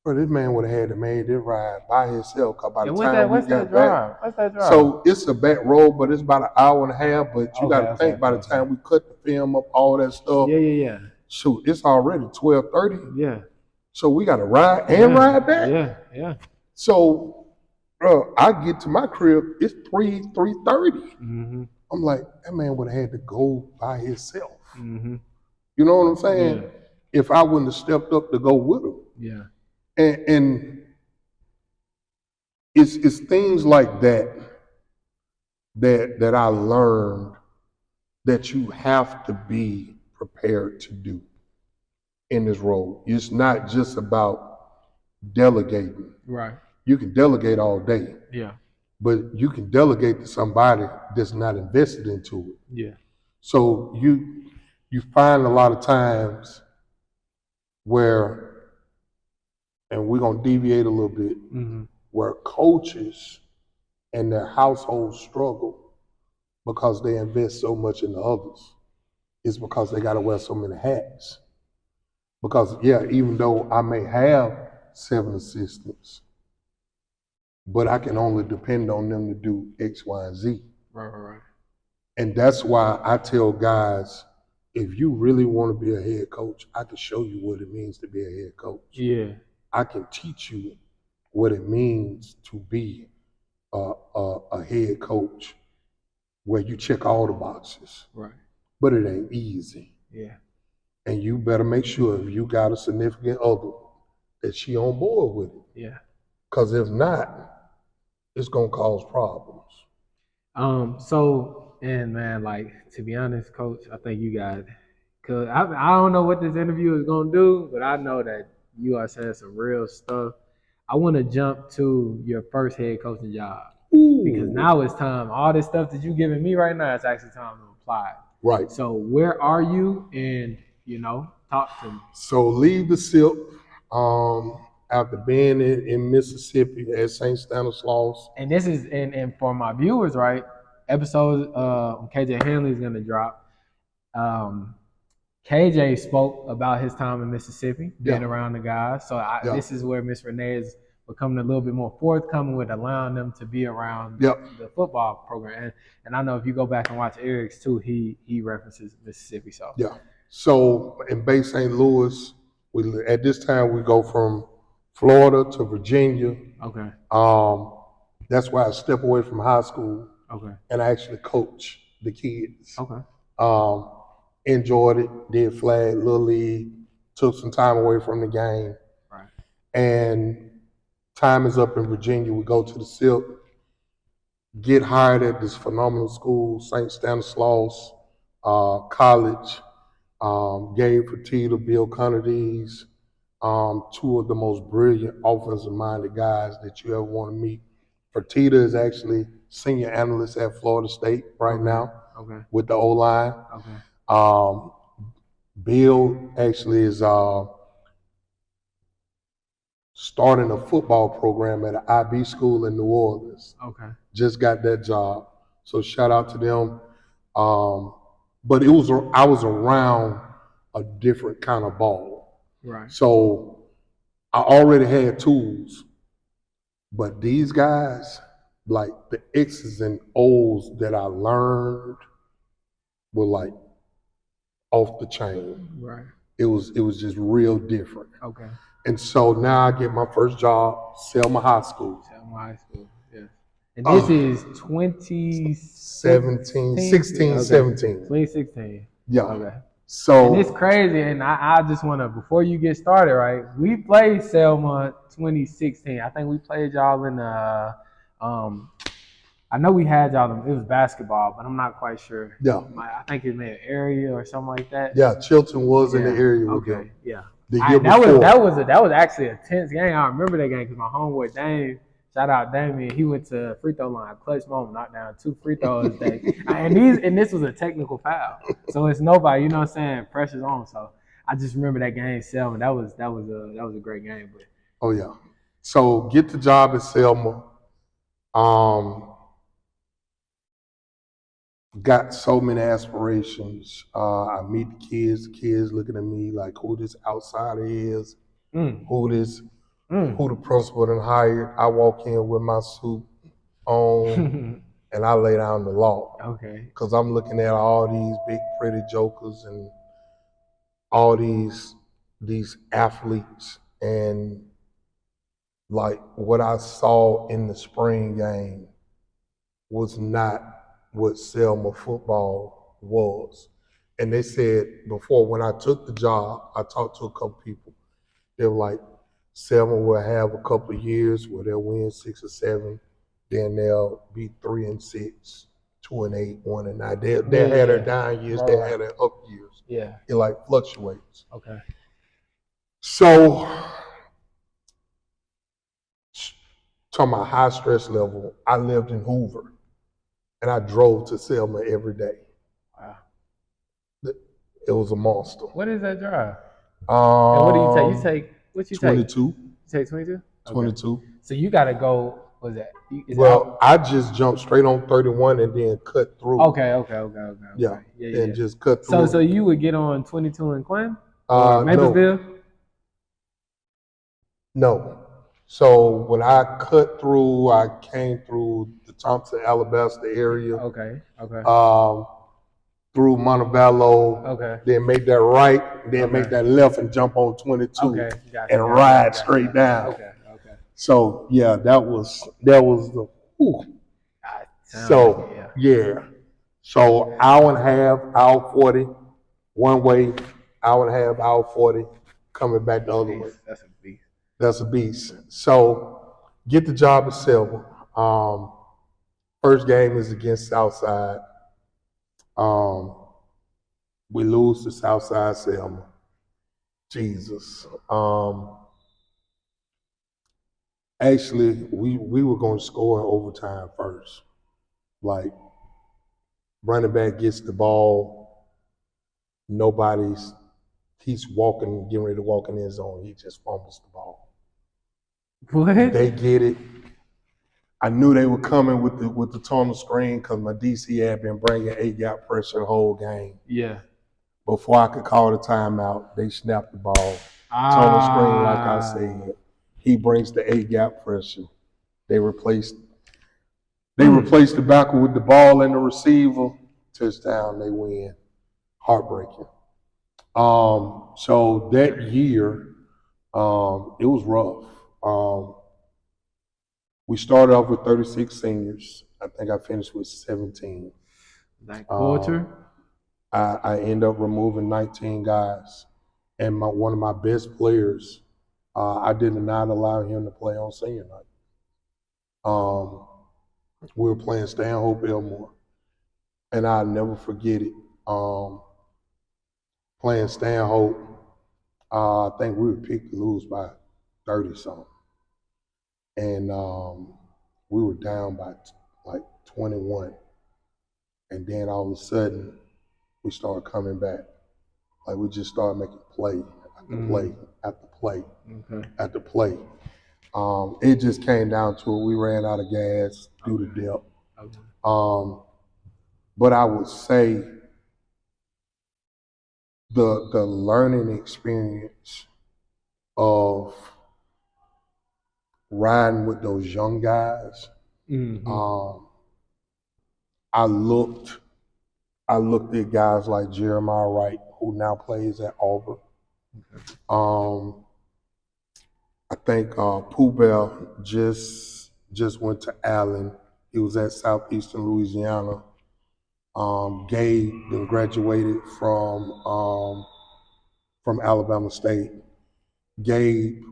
bro, this man would have had to made this ride by himself. Cause by the time we got back, what's that drive? So it's a back road, but it's about an hour and a half. But you gotta think by the time we cut the film up, all that stuff. Yeah. Shoot, it's already 12:30. Yeah. So we gotta ride and ride back. Yeah. So, bro, I get to my crib, it's 3:30. Mm-hmm. I'm like, that man would have had to go by himself. Mm-hmm. You know what I'm saying? Yeah. If I wouldn't have stepped up to go with him. Yeah. And it's things like that I learned that you have to be prepared to do in this role. It's not just about delegating. Right. You can delegate all day. Yeah. But you can delegate to somebody that's not invested into it. Yeah. So you find a lot of times where, and we're going to deviate a little bit, where coaches and their households struggle because they invest so much in the others. It's because they got to wear so many hats. Because, yeah, even though I may have 7 assistants, but I can only depend on them to do X, Y, and Z. Right. And that's why I tell guys, if you really want to be a head coach, I can show you what it means to be a head coach. Yeah. I can teach you what it means to be a head coach where you check all the boxes. Right. But it ain't easy. Yeah. And you better make sure if you got a significant other that she on board with it. Yeah. Because if not, it's gonna cause problems. So, and man, like, to be honest, Coach, I think you got, cause I don't know what this interview is gonna do, but I know that you are saying some real stuff. I want to jump to your first head coaching job. Ooh. Because now it's time. All this stuff that you're giving me right now, it's actually time to apply. Right. So where are you? And, talk to me. So leave the SIP after being in Mississippi at St. Stanislaus. And this is, and for my viewers, right, episode KJ Handley is going to drop. KJ spoke about his time in Mississippi, being around the guys. So this is where Miss Renee is becoming a little bit more forthcoming with allowing them to be around the football program. And I know if you go back and watch Eric's too, he references Mississippi. So So in Bay St. Louis, at this time we go from Florida to Virginia. Okay. That's why I step away from high school. Okay. And I actually coach the kids. Okay. Enjoyed it, did flag, little league, took some time away from the game. Right. And time is up in Virginia. We go to the SIP, get hired at this phenomenal school, St. Stanislaus College. Gabe Fertitta, Bill Conadies, two of the most brilliant offensive-minded guys that you ever want to meet. Fertitta is actually senior analyst at Florida State right now with the O-line. Bill actually is starting a football program at an IB school in New Orleans. Just got that job. So shout out to them. But I was around a different kind of ball. Right. So I already had tools. But these guys, like the X's and O's that I learned were like off the chain. Right. It was just real different. Okay. And so now I get my first job, Selma High School. Selma High School, yes. And this is 2017. 2016. Yeah. Okay. So and it's crazy, and I just want to, before you get started, right? We played Selma 2016. I think we played y'all in I know we had y'all. It was basketball, but I'm not quite sure. Yeah. I think it made an area or something like that. Yeah, Chilton was in the area with them. Yeah. The year before. That was actually a tense game. I remember that game because my homeboy Dame, shout out Damien, he went to free throw line, clutch moment, knocked down 2 free throws. and this was a technical foul, so it's nobody. You know what I'm saying? Pressure's on. So I just remember that game, Selma. That was a great game. But oh yeah. So get the job at Selma. Got so many aspirations. I meet the kids looking at me like who this outsider is, who the principal done hired. I walk in with my suit on and I lay down the law. Okay. Because I'm looking at all these big pretty jokers and all these athletes, and like what I saw in the spring game was not what Selma football was. And they said before, when I took the job, I talked to a couple people. They were like, Selma will have a couple of years where they'll win 6 or 7, then they'll be 3 and 6, 2 and 8, 1 and 9. They had their down years, they had their up years. Yeah. It like fluctuates. Okay. So, talking about high stress level, I lived in Hoover. And I drove to Selma every day. Wow. It was a monster. What is that drive? And what do you take? You take what you 22. take? You take 22? Okay. 22. So you gotta go. What's that? Well, I just jumped straight on 31 and then cut through. Okay. Yeah, Yeah. and just cut through. So you would get on 22 in Quinn? Maplesville? No. So when I cut through, I came through the Thompson, Alabasta area. Okay. Through Montevallo. Okay. Then make that right, then make that left and jump on 22. Okay. And ride straight down. Okay. So yeah, that was the. Whew. So yeah. So hour and a half, hour 40, one way, hour and a half, hour 40, coming back the other way. That's a beast. So get the job at Selma. First game is against Southside. We lose to Southside Selma. Jesus. Actually, we were going to score in overtime first. Like, running back gets the ball, he's getting ready to walk in the end zone. He just fumbles the ball. What? They get it. I knew they were coming with the tunnel screen because my DC had been bringing 8-gap pressure the whole game. Yeah. Before I could call the timeout, they snapped the ball. Tunnel screen, like I said. He brings the 8-gap pressure. They replaced the backer with the ball and the receiver. Touchdown, they win. Heartbreaking. So that year, it was rough. We started off with 36 seniors. I think I finished with 17. Like quarter? I end up removing 19 guys. And one of my best players, I did not allow him to play on senior night. We were playing Stanhope Elmore. And I'll never forget it. Playing Stanhope, I think we were picked to lose by 30-something. And we were down by like 21. And then all of a sudden, we started coming back. Like we just started making play after play. It just came down to it. We ran out of gas due to depth. Okay. But I would say the learning experience of riding with those young guys. I looked at guys like Jeremiah Wright, who now plays at Auburn. Okay. I think Pooh Bell just went to Allen. He was at Southeastern Louisiana. Gabe then graduated from Alabama State. Gabe,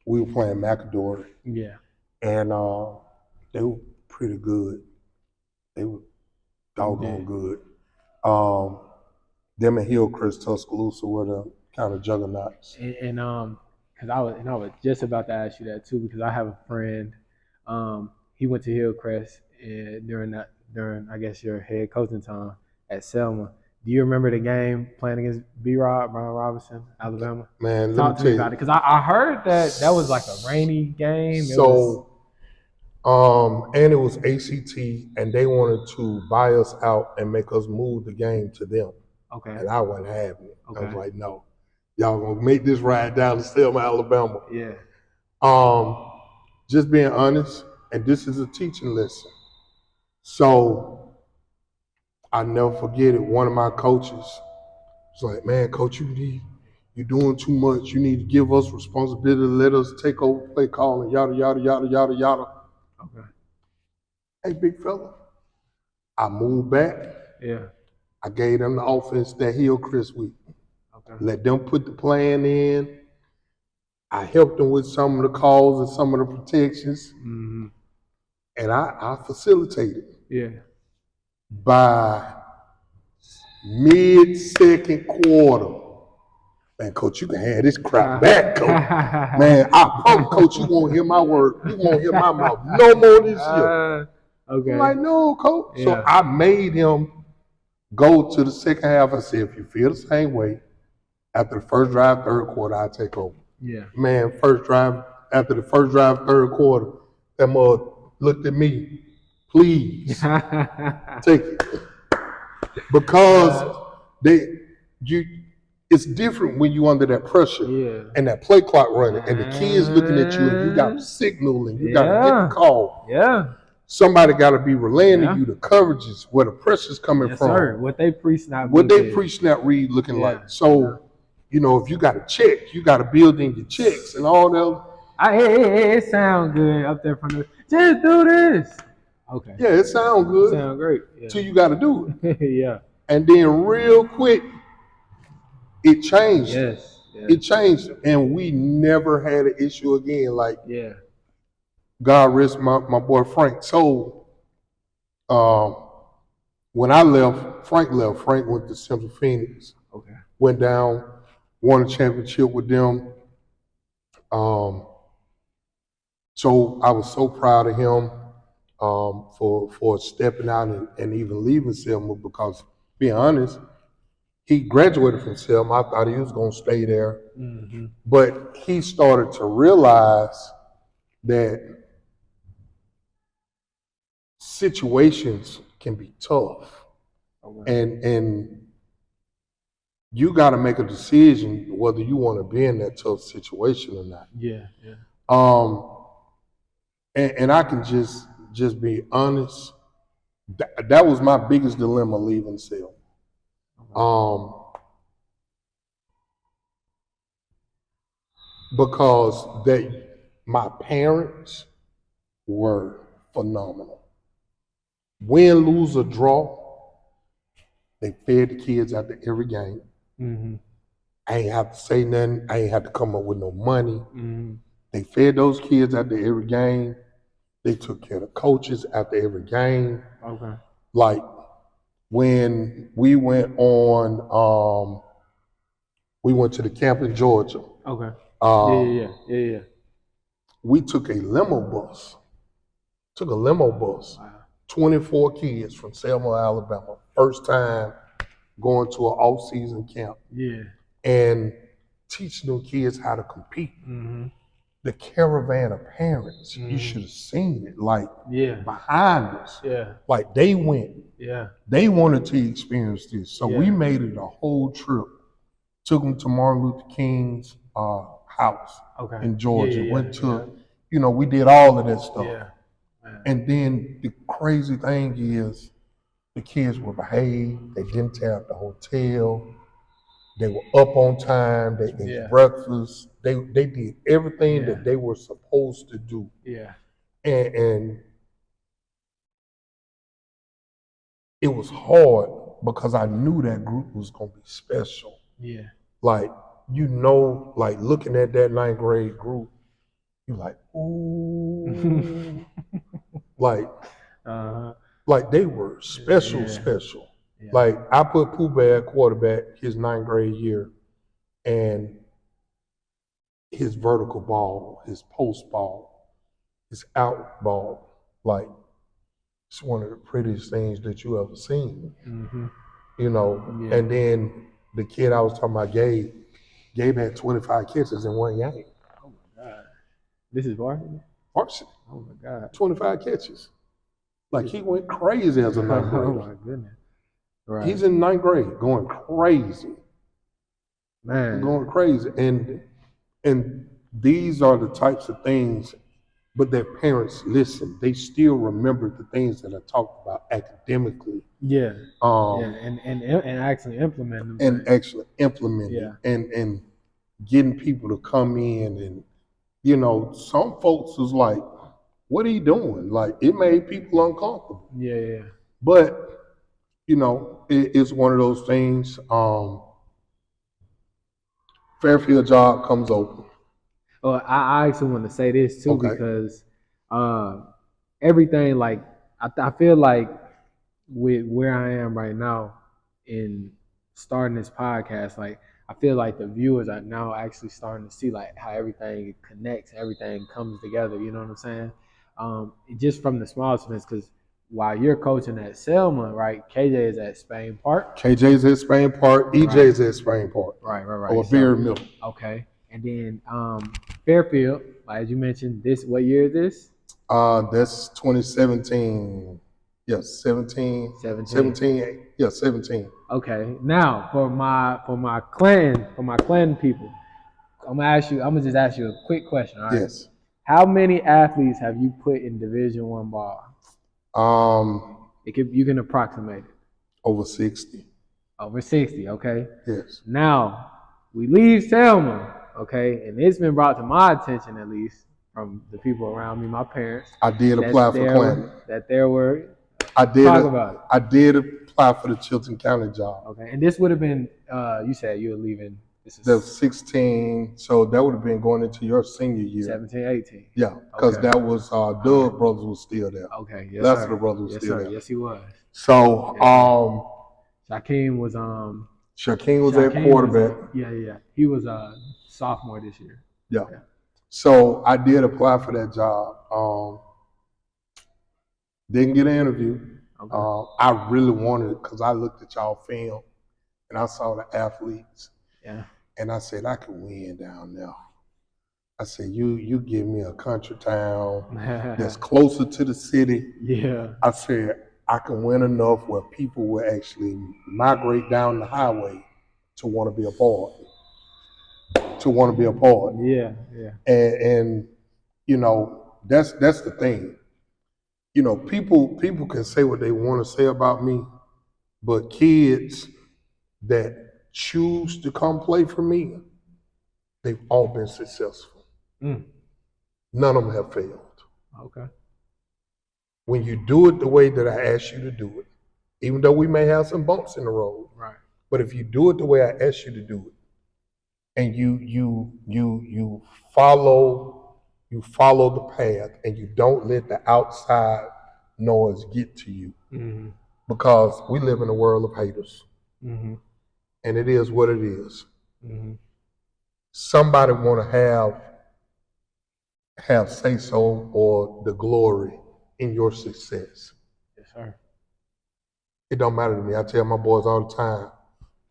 we were playing Macador. Yeah. And they were pretty good. They were doggone good. Them and Hillcrest, Tuscaloosa were the kind of juggernauts. And because I was just about to ask you that too, because I have a friend. He went to Hillcrest during I guess your head coaching time at Selma. Do you remember the game playing against Brian Robinson, Alabama? Man, talk to me about it, because I heard that was like a rainy game. And it was ACT, and they wanted to buy us out and make us move the game to them. Okay. And I wasn't having it. Okay. I was like, no, y'all gonna make this ride down to Selma, Alabama. Yeah. Just being honest, and this is a teaching lesson. So I never forget it. One of my coaches was like, man, coach, you're doing too much. You need to give us responsibility, let us take over play calling, yada, yada, yada, yada, yada. Okay. Hey, big fella. I moved back. Yeah. I gave them the offense that Hillcrest week. Okay. Let them put the plan in. I helped them with some of the calls and some of the protections. Mm-hmm. And I facilitated. Yeah. By mid-second quarter, man, coach, you can have this crap back, coach. Man, I promise, coach, you won't hear my word. You won't hear my mouth no more this year. Okay. I'm like, no, coach. Yeah. So I made him go to the second half. I said, if you feel the same way, After the first drive, third quarter, I take over. Yeah. Man, after the first drive, third quarter, that mother looked at me, please take it. Because it's different when you under that pressure and that play clock running and the kids looking at you and you got to signal and you got to get the call. Yeah. Somebody got to be relaying to you the coverages, where the pressure's coming from. Sir. What they pre-snap read looking like. So, if you got to check, you got to build in your checks and all that. It sounds good up there from the. Just do this. Okay. Yeah, it sounds good. Sound great. Till you got to do it. Yeah. And then real quick, it changed. Yes. It changed, and we never had an issue again. Like, God rest my boy Frank. So, when I left, Frank left. Frank went to Central Phoenix. Okay. Went down, won a championship with them. So I was so proud of him for stepping out and even leaving Selma, because, being honest, he graduated from Selma. I thought he was going to stay there. Mm-hmm. But he started to realize that situations can be tough. Okay. And you got to make a decision whether you want to be in that tough situation or not. Yeah. And I can just be honest. That was my biggest dilemma leaving Selma. Because my parents were phenomenal. Win, lose, or draw, they fed the kids after every game. Mm-hmm. I ain't have to say nothing. I ain't have to come up with no money. Mm-hmm. They fed those kids after every game. They took care of the coaches after every game. Okay. Like, when we went to the camp in Georgia. Okay. Yeah. We took a limo bus. Wow. 24 kids from Selma, Alabama. First time going to an off-season camp. Yeah. And teaching them kids how to compete. Mm-hmm. The caravan of parents, you should have seen it. Like, behind us. Yeah. Like, they went. Yeah. They wanted to experience this. So we made it a whole trip. Took them to Martin Luther King's house in Georgia. Went to, we did all of that stuff. Yeah. And then the crazy thing is, the kids were behaved. They didn't tear up the hotel. They were up on time. They ate breakfast. They did everything that they were supposed to do. Yeah. And it was hard because I knew that group was going to be special. Yeah. Like, like looking at that 9th grade group, you're like, ooh. Like they were special. Yeah. Like, I put Pooh at quarterback his 9th grade year, and his vertical ball, his post ball, his out ball, like, it's one of the prettiest things that you ever seen. Mm-hmm. And then the kid I was talking about, Gabe had 25 catches in one game. Oh my God. This is varsity? Varsity. Oh my God. 25 catches. Like, he went crazy as a 9th grader. Oh my goodness. Right. He's in 9th grade, going crazy. Man. Going crazy. And these are the types of things, but their parents listen. They still remember the things that I talked about academically. Yeah. And actually implement them. And actually implement it. And getting people to come in, and some folks was like, what are you doing? Like, it made people uncomfortable. Yeah. But it's one of those things. Fairfield job comes open. Well, I actually want to say this too, because everything, like, I feel like with where I am right now in starting this podcast, like, I feel like the viewers are now actually starting to see, like, how everything connects, everything comes together. You know what I'm saying? Just from the smallest things, because while you're coaching at Selma, right? KJ is at Spain Park. KJ's at Spain Park. EJ's at Spain Park. Right. Or Beard Middle. Okay. And then Fairfield, like as you mentioned, what year is this? That's 2017. Yes, 17. 17. Okay. Now for my Clinton people, I'm gonna just ask you a quick question. All right. Yes. How many athletes have you put in Division I ball? You can approximate it. Over 60. Over 60, okay? Yes. Now, we leave Selma, okay? And it's been brought to my attention, at least, from the people around me, my parents. I did apply for Clinton. Talk about it. I did apply for the Chilton County job. Okay, and this would have been, you said you were leaving. That was 16, so that would have been going into your senior year. 17, 18. Yeah, because that was Doug Brothers was still there. Okay, yes, Lester Brothers was still there. Yes, he was. So, Shaquem was at quarterback. Yeah. He was a sophomore this year. Yeah. So I did apply for that job. Didn't get an interview. Okay. I really wanted it because I looked at y'all film and I saw the athletes. Yeah. And I said, I can win down there. I said, you give me a country town that's closer to the city. Yeah. I said, I can win enough where people will actually migrate down the highway to want to be a part. Yeah. And you know, that's the thing. You know, people can say what they want to say about me, but kids that choose to come play for me, they've all been successful. None of them have failed. Okay. When you do it the way that I ask you to do it, even though we may have some bumps in the road, right? But if you do it the way I ask you to do it, and you follow the path, and you don't let the outside noise get to you, because we live in a world of haters. And it is what it is. Somebody want to have say so or the glory in your success. Yes, sir. It don't matter to me. I tell my boys all the time,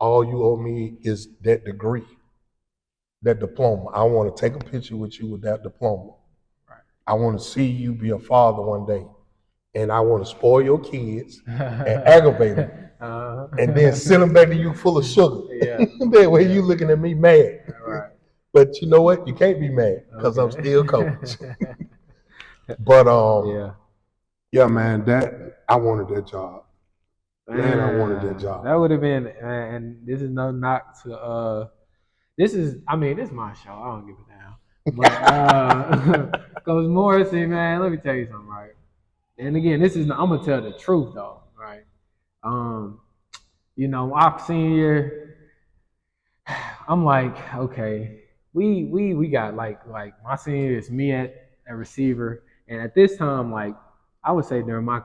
all you owe me is that degree, that diploma. I want to take a picture with you with that diploma. Right. I want to see you be a father one day. And I want to spoil your kids and aggravate them. And then send them back to you full of sugar. Yeah. That way you looking at me mad. Right. But you know what? You can't be mad because I'm still coach. But yeah, man, I wanted that job. Man, I wanted that job. That would have been, and this is no knock to this is my show. I don't give a damn. But Coach Morrissey, man, let me tell you something, right? And again, I'm gonna tell the truth though, right? You know, our senior year, I'm like, okay, we got like my senior year is me at receiver, and at this time, like I would say during my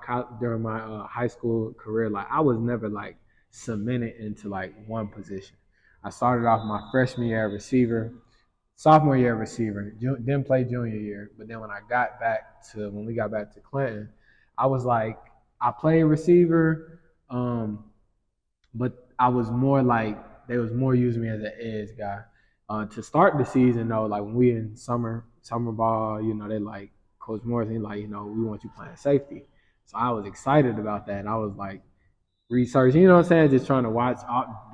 high school career, like I was never like cemented into like one position. I started off my freshman year at receiver, sophomore year at receiver, didn't play junior year, but then when we got back to Clinton, I was like, I played receiver, but I was more like, they was more using me as an edge guy. To start the season though, like when we in summer ball, you know, they like, Coach Morrison, like, you know, we want you playing safety. So I was excited about that. And I was like researching, you know what I'm saying? Just trying to watch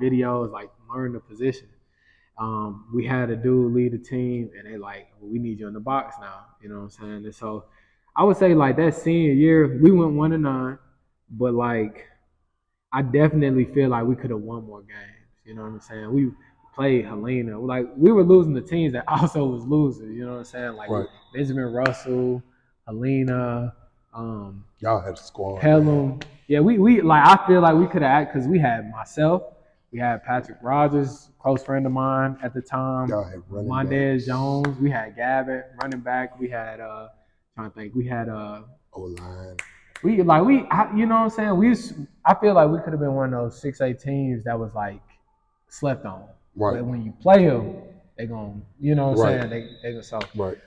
videos, like learn the position. We had a dude lead the team and they like, well, we need you in the box now, you know what I'm saying? And so I would say like that senior year, we went 1-9, but like I definitely feel like we could have won more games. You know what I'm saying? We played Helena. Like we were losing the teams that also was losers. You know what I'm saying? Like right. Benjamin Russell, Helena, y'all had a squad. Pelham. Yeah, we like I feel like we could have because we had myself, we had Patrick Rogers, close friend of mine at the time. Y'all had running Mondez Jones. We had Gabbett, running back. We had trying to think. We had O-line. you know what I'm saying? I feel like we could have been one of those 6A teams that was like slept on. Right. But when you play them, they gonna, you know what I'm saying? They gonna so. Right.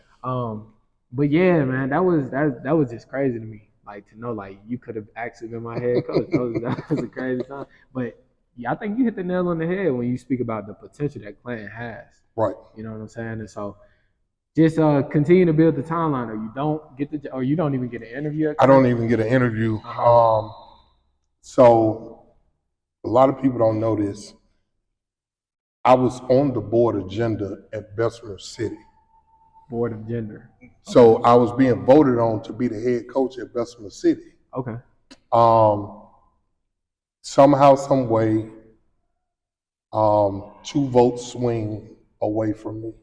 But yeah, man, that was just crazy to me. like to know like you could have actually been my head coach. That was a crazy time. But yeah, I think you hit the nail on the head when you speak about the potential that Clinton has. Right. You know what I'm saying? And so just continue to build the timeline, or you don't get the, or you don't even get an interview. At I don't even get an interview. So a lot of people don't know this. I was on the board agenda at Bessemer City. Board of Gender. So I was being voted on to be the head coach at Bessemer City. Okay. Somehow, some way, 2 votes swing away from me.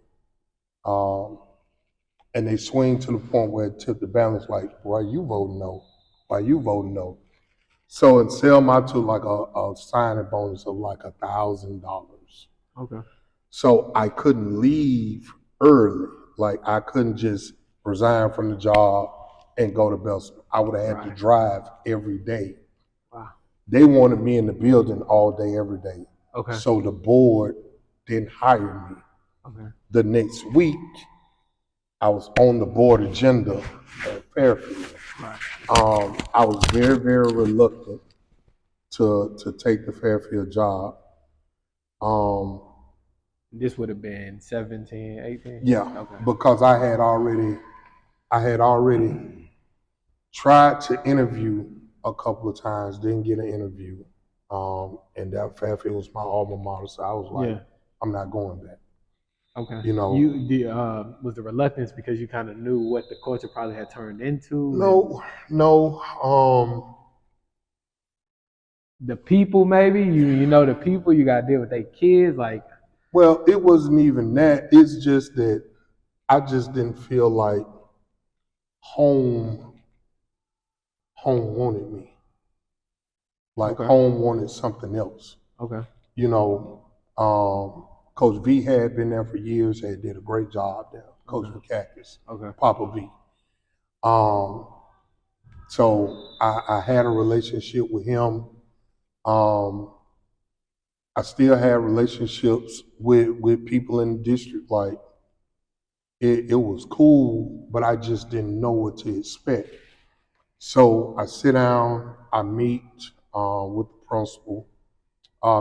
And they swing to the point where it tipped the balance like, why you voting no? Why you voting no? So in Selma, I took like a signing bonus of like $1,000. Okay. So I couldn't leave early. Like I couldn't just resign from the job and go to Bessemer. I would have had to drive every day. Wow. They wanted me in the building all day, every day. Okay. So the board didn't hire me. Okay. The next week, I was on the board agenda at Fairfield. Right. I was very, very reluctant to take the Fairfield job. This would have been 17, 18? Yeah, okay. Because I had already tried to interview a couple of times, didn't get an interview. And that Fairfield was my alma mater, so I was like, I'm not going back. Okay. You know, was the reluctance because you kind of knew what the culture probably had turned into? No. The people, maybe you know the people, you got to deal with their kids, like. Well, it wasn't even that. It's just that I just didn't feel like home wanted me. Like home wanted something else. Okay. You know, Coach V had been there for years, had did a great job there. Coach Vakakis, Papa V. So I had a relationship with him. I still had relationships with people in the district. Like it was cool, but I just didn't know what to expect. So I sit down, I meet with the principal,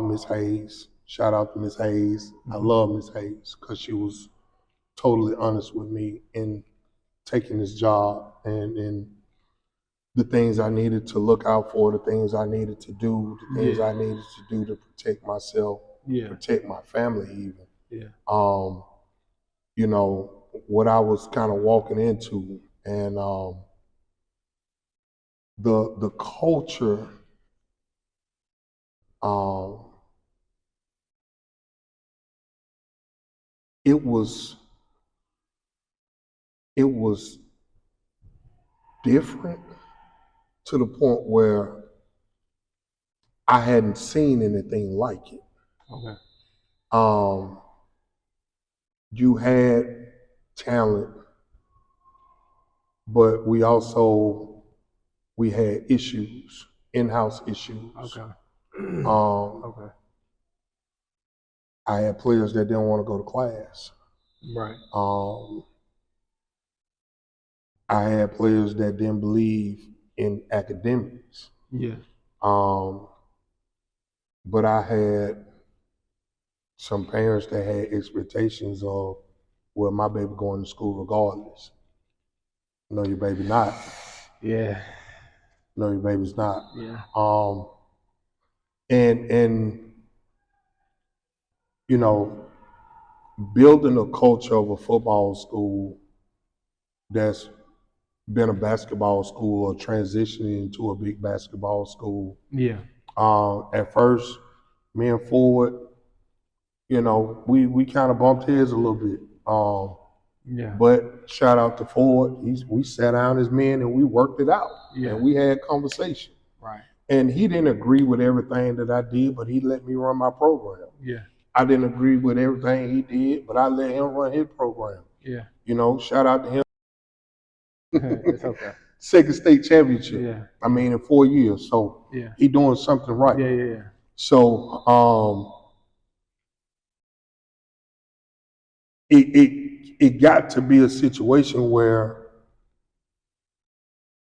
Miss Hayes. Shout out to Miss Hayes. I love Miss Hayes because she was totally honest with me in taking this job and the things I needed to look out for, the things I needed to do, the things I needed to do to protect myself, protect my family even. You know, what I was kind of walking into, and the culture it was different to the point where I hadn't seen anything like it. Okay. You had talent, but we had issues, in-house issues. Okay. Okay. I had players that didn't want to go to class. Right. I had players that didn't believe in academics. Yeah. But I had some parents that had expectations of, well, my baby going to school regardless. No, your baby not. Yeah. No, your baby's not. Yeah. And you know, building a culture of a football school that's been a basketball school or transitioning into a big basketball school. Yeah. At first, me and Ford, you know, we kind of bumped heads a little bit. Yeah. But shout out to Ford. We sat down as men and we worked it out. Yeah. And we had conversation. Right. And he didn't agree with everything that I did, but he let me run my program. Yeah. I didn't agree with everything he did, but I let him run his program. Yeah. You know, shout out to him. It's okay. Second state championship. Yeah. I mean, in 4 years. So he doing something right. Yeah. So it got to be a situation where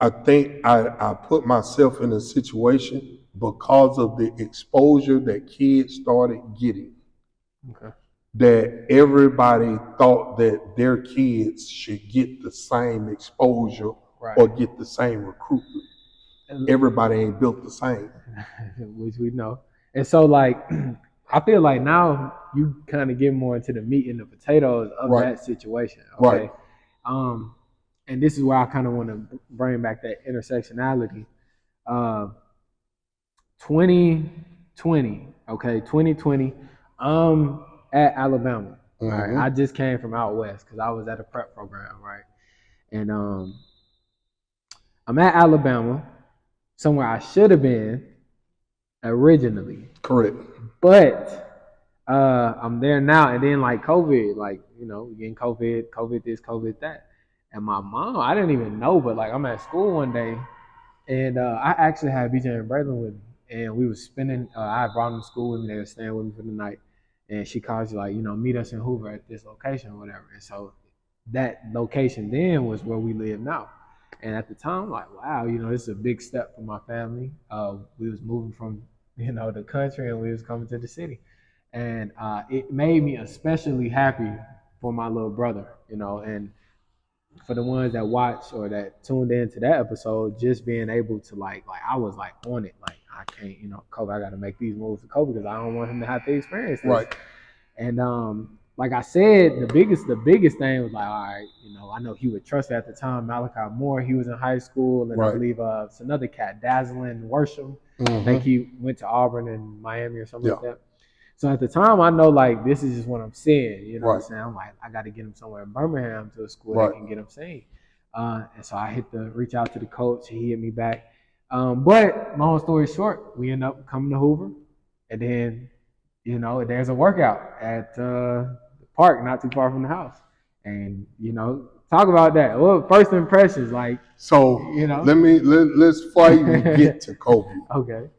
I think I put myself in a situation because of the exposure that kids started getting, Okay. that everybody thought that their kids should get the same exposure Right. or get the same recruitment. Everybody ain't built the same. Which we know. And so like I feel like now you kind of get more into the meat and the potatoes of Right. that situation. Okay. Right. And this is where I kind of want to bring back that intersectionality. 2020, okay, 2020, at Alabama. Mm-hmm. Right. I just came from out west because I was at a prep program, right? And I'm at Alabama, somewhere I should have been originally. Correct. But I'm there now, and then like COVID, like getting COVID this, COVID that, and my mom, I didn't even know, but like I'm at school one day, and I actually had BJ and Braylon with me, and we was spending. I brought them to school with me. They were staying with me for the night, and she calls you like, meet us in Hoover at this location or whatever. And so that location then was where we live now. And at the time, like, wow, this is a big step for my family. We was moving from the country, and we was coming to the city, and it made me especially happy for my little brother, and for the ones that watched or that tuned into that episode, just being able to like I was like on it, like I can't, Kobe, I got to make these moves for Kobe because I don't want him to have to experience this. Right. And like I said, the biggest thing was like, all right, I know he would trust me at the time. Malachi Moore, he was in high school, and Right. I believe it's another cat, Dazzling Worsham. Mm-hmm. I think he went to Auburn and Miami or something like that. So at the time, I know like this is just what I'm seeing. You know what I'm saying? I'm like, I got to get him somewhere in Birmingham to a school that can get him seen. And so I reach out to the coach. He hit me back. But long story short, we end up coming to Hoover, and then there's a workout at the park not too far from the house, and talk about that. Well, first impressions, like so let's before I even get to Kobe. Okay.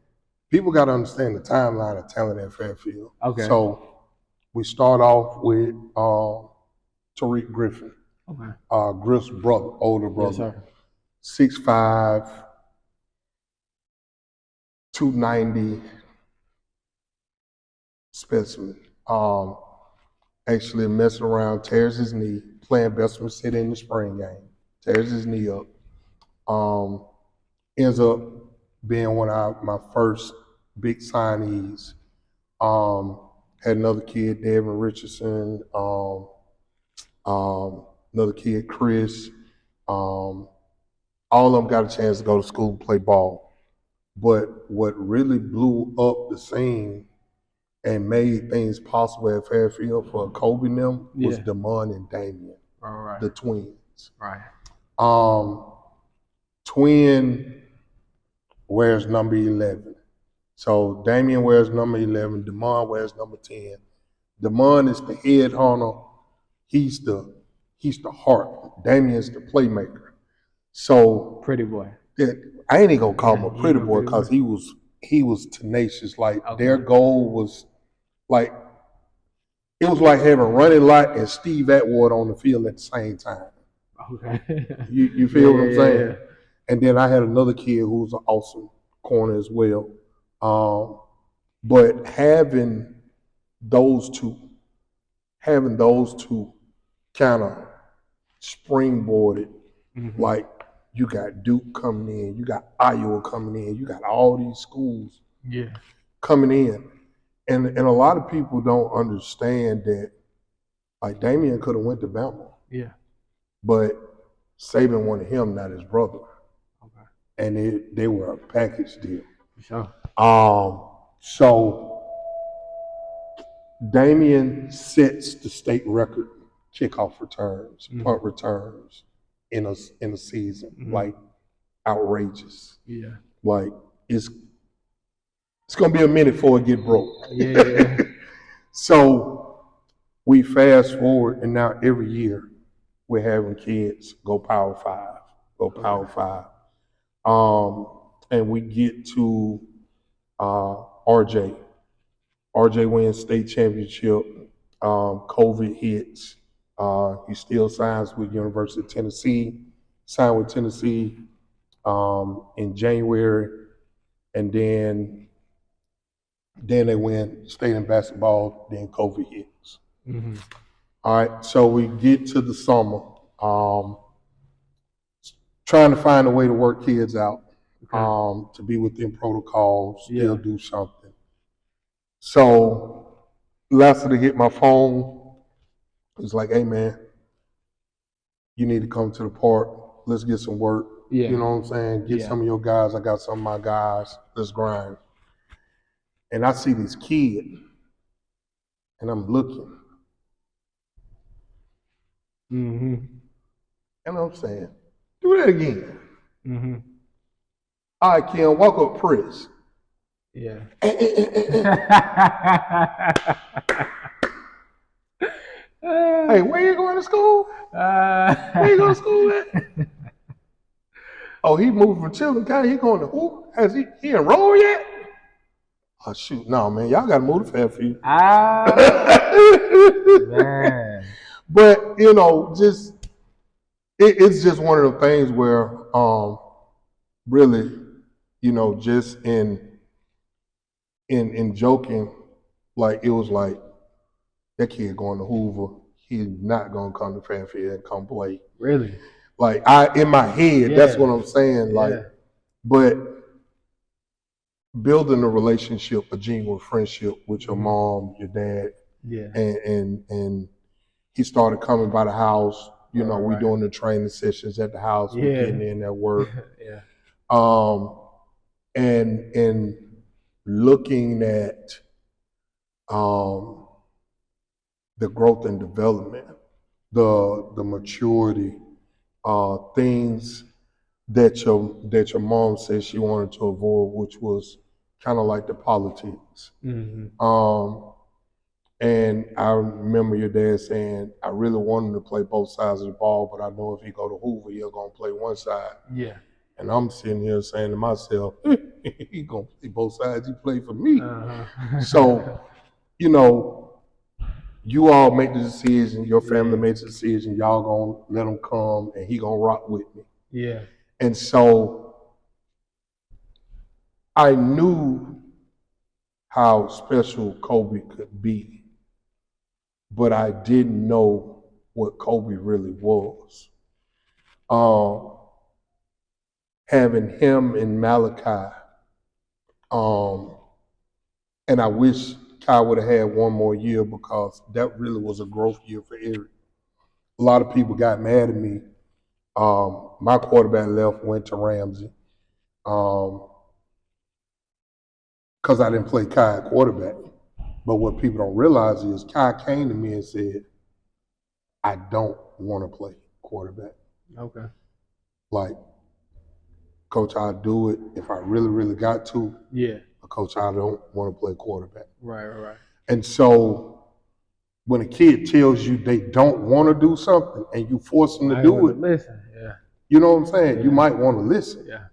People got to understand the timeline of talent at Fairfield. Okay. So we start off with Tariq Griffin. Okay. Griff's brother, older brother. Yes, sir. 6'5", 290 specimen. Actually messing around, tears his knee, playing Bessemer City in the spring game. Tears his knee up. Ends up being one of my first big signees. Had another kid, Devin Richardson, another kid, Chris. All of them got a chance to go to school and play ball. But what really blew up the scene and made things possible at Fairfield for Kobe and them was Damon and Damien, the twins. Right. Twin wears number 11. So Damien wears number 11, Damon wears number 10. Damon is the head hunter. He's the heart. Damien's the playmaker. So pretty boy. I ain't even gonna call him a pretty boy because he was tenacious. Like their goal was like it was like having Running Light and Steve Atwood on the field at the same time. Okay. You feel what I'm saying? Yeah. And then I had another kid who was an awesome corner as well. But having those two kind of springboarded, like you got Duke coming in, you got Iowa coming in, you got all these schools coming in. And a lot of people don't understand that like Damien could have went to Bama. Yeah. But Saban wanted him, not his brother. Okay. And they were a package deal. For sure. So Damien sets the state record kickoff returns, punt returns in a season. Like outrageous. Yeah. Like it's gonna be a minute before it get broke. Yeah. So we fast forward, and now every year we're having kids go Power 5. And we get to RJ. RJ wins state championship. COVID hits. He still signs with University of Tennessee. Signed with Tennessee. in January, and then they win state in basketball. Then COVID hits. Mm-hmm. All right, so we get to the summer, trying to find a way to work kids out, to be within protocol, still do something. So Lassiter hit my phone. He's like, "Hey man, you need to come to the park. Let's get some work. Yeah. You know what I'm saying? Get some of your guys. I got some of my guys. Let's grind." And I see this kid, and I'm looking. Mm-hmm. And I'm saying, "Do that again." Mm-hmm. All right, Keon, walk up, press. Yeah. Hey, where you going to school? Where you going to school at? Oh, he moved from Chilton County. He going to who? Has he enrolled yet? Oh shoot, no man, y'all got to move to Fairfield. Man. But you know, just it's just one of the things where really, you know, just in joking, like it was like that kid going to Hoover, he's not gonna come to Fairfield and come play. Really? Like in my head, that's what I'm saying. Like, but building a relationship, a genuine friendship with your mom, your dad, and he started coming by the house. You know, we doing the training sessions at the house. We getting in that work. And looking at the growth and development, the maturity, things that your mom said she wanted to avoid, which was kind of like the politics. And I remember your dad saying, "I really want him to play both sides of the ball, but I know if he go to Hoover, he'll gonna play one side." Yeah. And I'm sitting here saying to myself, "He gonna play both sides. He played for me." So, you know, you all make the decision. Your family makes the decision. Y'all gonna let him come, and he gonna rock with me. Yeah. And so I knew how special Kobe could be, but I didn't know what Kobe really was. Having him and Malachi, and I wish Kai would have had one more year because that really was a growth year for Eric. A lot of people got mad at me. My quarterback left, went to Ramsey, because I didn't play Kai at quarterback. But what people don't realize is Kai came to me and said, "I don't want to play quarterback." Okay. Like, "Coach, I'll do it if I really, really got to. Yeah. But Coach, I don't want to play quarterback." Right. And so when a kid tells you they don't want to do something and you force them to do it, listen. Yeah. you know what I'm saying? You might want to listen. Yeah.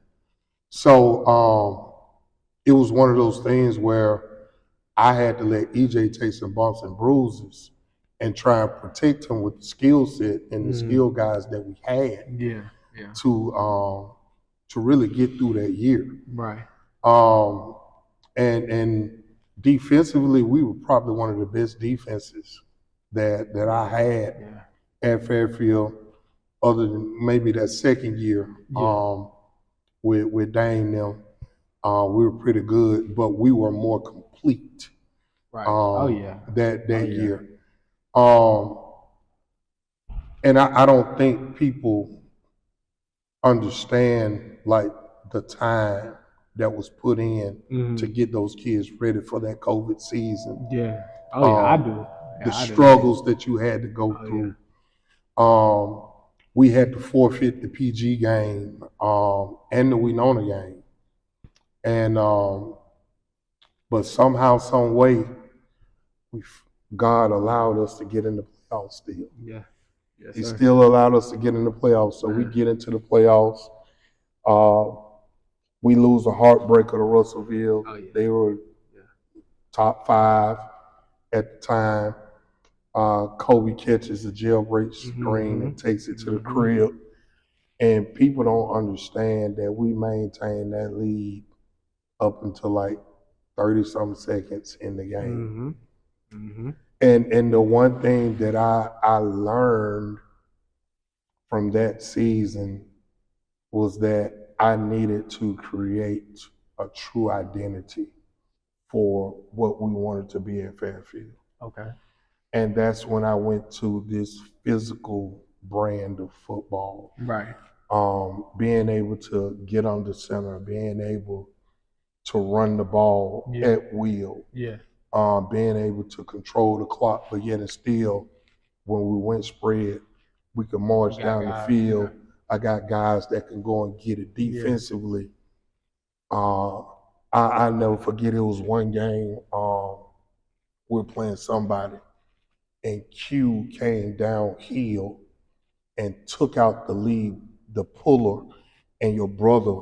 So it was one of those things where I had to let EJ take some bumps and bruises and try and protect him with the skill set and the skill guys that we had. Yeah. To really get through that year. Right. And defensively, we were probably one of the best defenses that I had at Fairfield, other than maybe that second year with Dane them. We were pretty good, but we were more complete. Right. That year. And I don't think people understand like the time that was put in to get those kids ready for that COVID season. Yeah. I do. The struggles that you had to go through. We had to forfeit the PG game and the Winona game. And but somehow, some way, God allowed us to get in the playoffs still. Yeah. Yes, He still allowed us to get in the playoffs. So we get into the playoffs. We lose a heartbreaker to Russellville. They were top 5 at the time. Kobe catches a jailbreak screen and takes it to the crib. And people don't understand that we maintained that lead up until like 30-some seconds in the game. And the one thing that I learned from that season was that I needed to create a true identity for what we wanted to be at Fairfield. Okay. And that's when I went to this physical brand of football. Right. Being able to get under center, being able to run the ball at will, being able to control the clock, but yet and still, when we went spread, we could march down the field. I got guys that can go and get it defensively. I never forget, it was one game, we were playing somebody, and Q came downhill and took out the lead, the puller, and your brother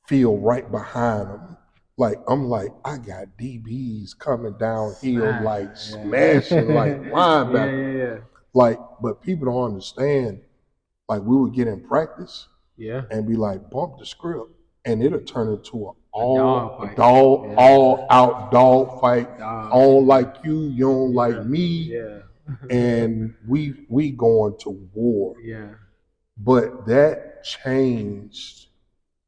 feel right behind him. Like, I'm like, I got DBs coming downhill, like smashing, like linebacker. Like, but people don't understand. Like, we would get in practice and be like, bump the script, and it'll turn into all out dog fight. I don't like you, you don't like me. And we going to war. But that changed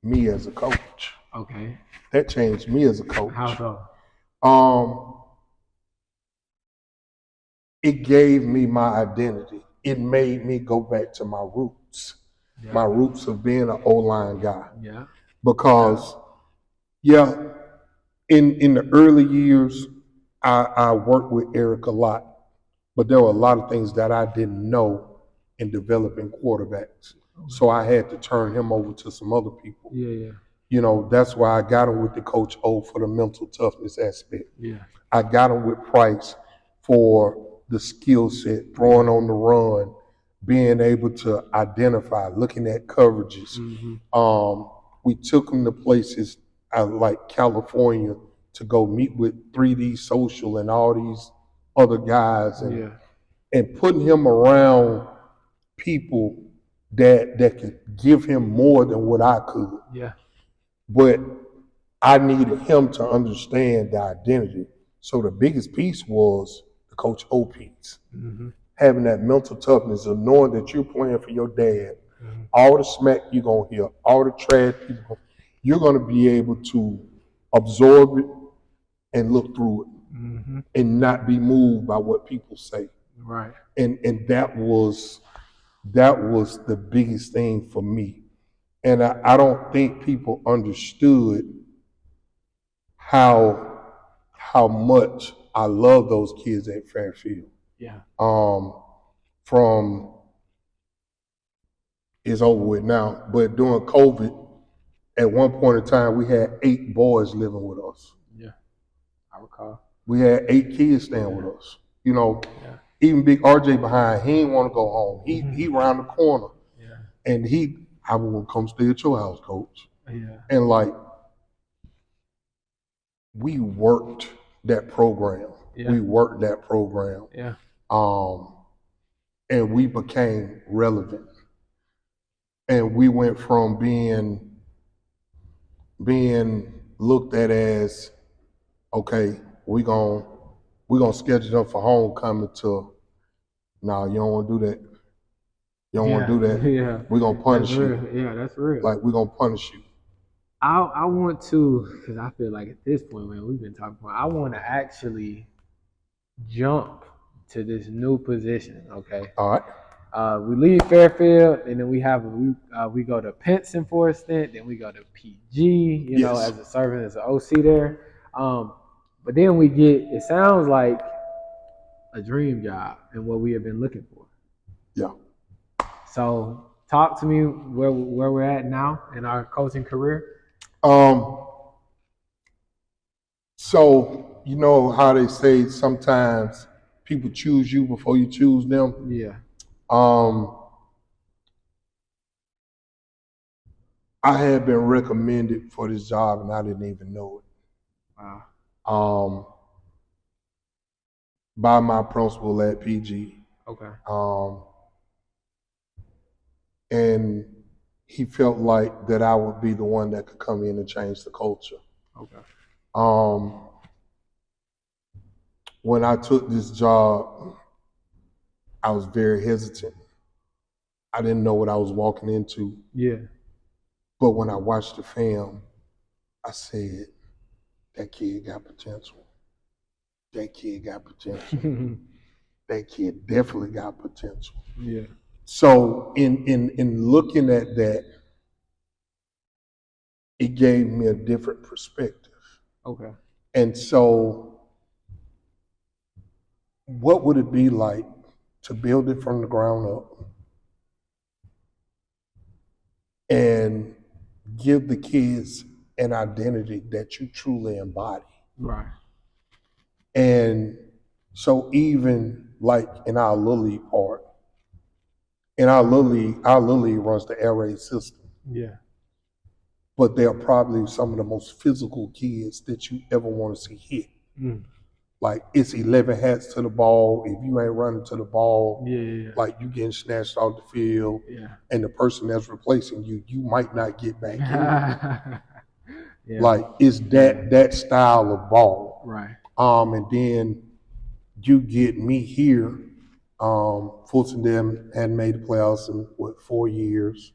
me as a coach. Okay. That changed me as a coach. How so? It gave me my identity. It made me go back to my roots. My roots of being an O-line guy. Because in the early years, I worked with Eric a lot, but there were a lot of things that I didn't know in developing quarterbacks. So I had to turn him over to some other people. You know, that's why I got him with the Coach O for the mental toughness aspect. I got him with Price for the skill set, throwing on the run, being able to identify, looking at coverages. We took him to places like California to go meet with 3D Social and all these other guys, and putting him around people that could give him more than what I could. But I needed him to understand the identity. So the biggest piece was the Coach O piece. Having that mental toughness of knowing that you're playing for your dad. All the smack you're going to hear, all the trash you're going to be able to absorb it and look through it and not be moved by what people say. And that was the biggest thing for me. And I don't think people understood how much I love those kids at Fairfield. From it's over with now, but during COVID, at one point in time, we had 8 boys living with us. I recall. We had 8 kids staying with us. You know, even big RJ behind, he didn't want to go home. He around the corner, and I will come stay at your house, Coach. And like, we worked that program. We worked that program. And we became relevant. And we went from being looked at as, okay, we gonna schedule them for homecoming, to, nah, you don't want to do that. You don't want to do that. We're gonna punish you. That's real. Like, we're gonna punish you. I want to, because I feel like at this point, man, we've been talking about, I want to actually jump to this new position. Okay. All right. We leave Fairfield, and then we go to Pinson for a stint, then we go to PG, you know, as a servant, as an OC there. But then it sounds like a dream job and what we have been looking for. So talk to me where we're at now in our coaching career. So you know how they say sometimes people choose you before you choose them? I had been recommended for this job and I didn't even know it. By my principal at PG. Okay. And he felt like that I would be the one that could come in and change the culture. Okay. When I took this job, I was very hesitant. I didn't know what I was walking into. Yeah. But when I watched the film, I said, that kid got potential. That kid got potential. That kid definitely got potential. Yeah. So in looking at that, it gave me a different perspective. Okay. And so what would it be like to build it from the ground up and give the kids an identity that you truly embody? Right. And so even like in our Little League part, in our Little League runs the air raid system. Yeah. But they're probably some of the most physical kids that you ever want to see hit. Mm. Like it's 11 hats to the ball. If you ain't running to the ball, Yeah. like you getting snatched off the field, Yeah. and the person that's replacing you, you might not get back in. Yeah. Like it's that style of ball. Right. And then you get me here. Fultondale hadn't made the playoffs in 4 years.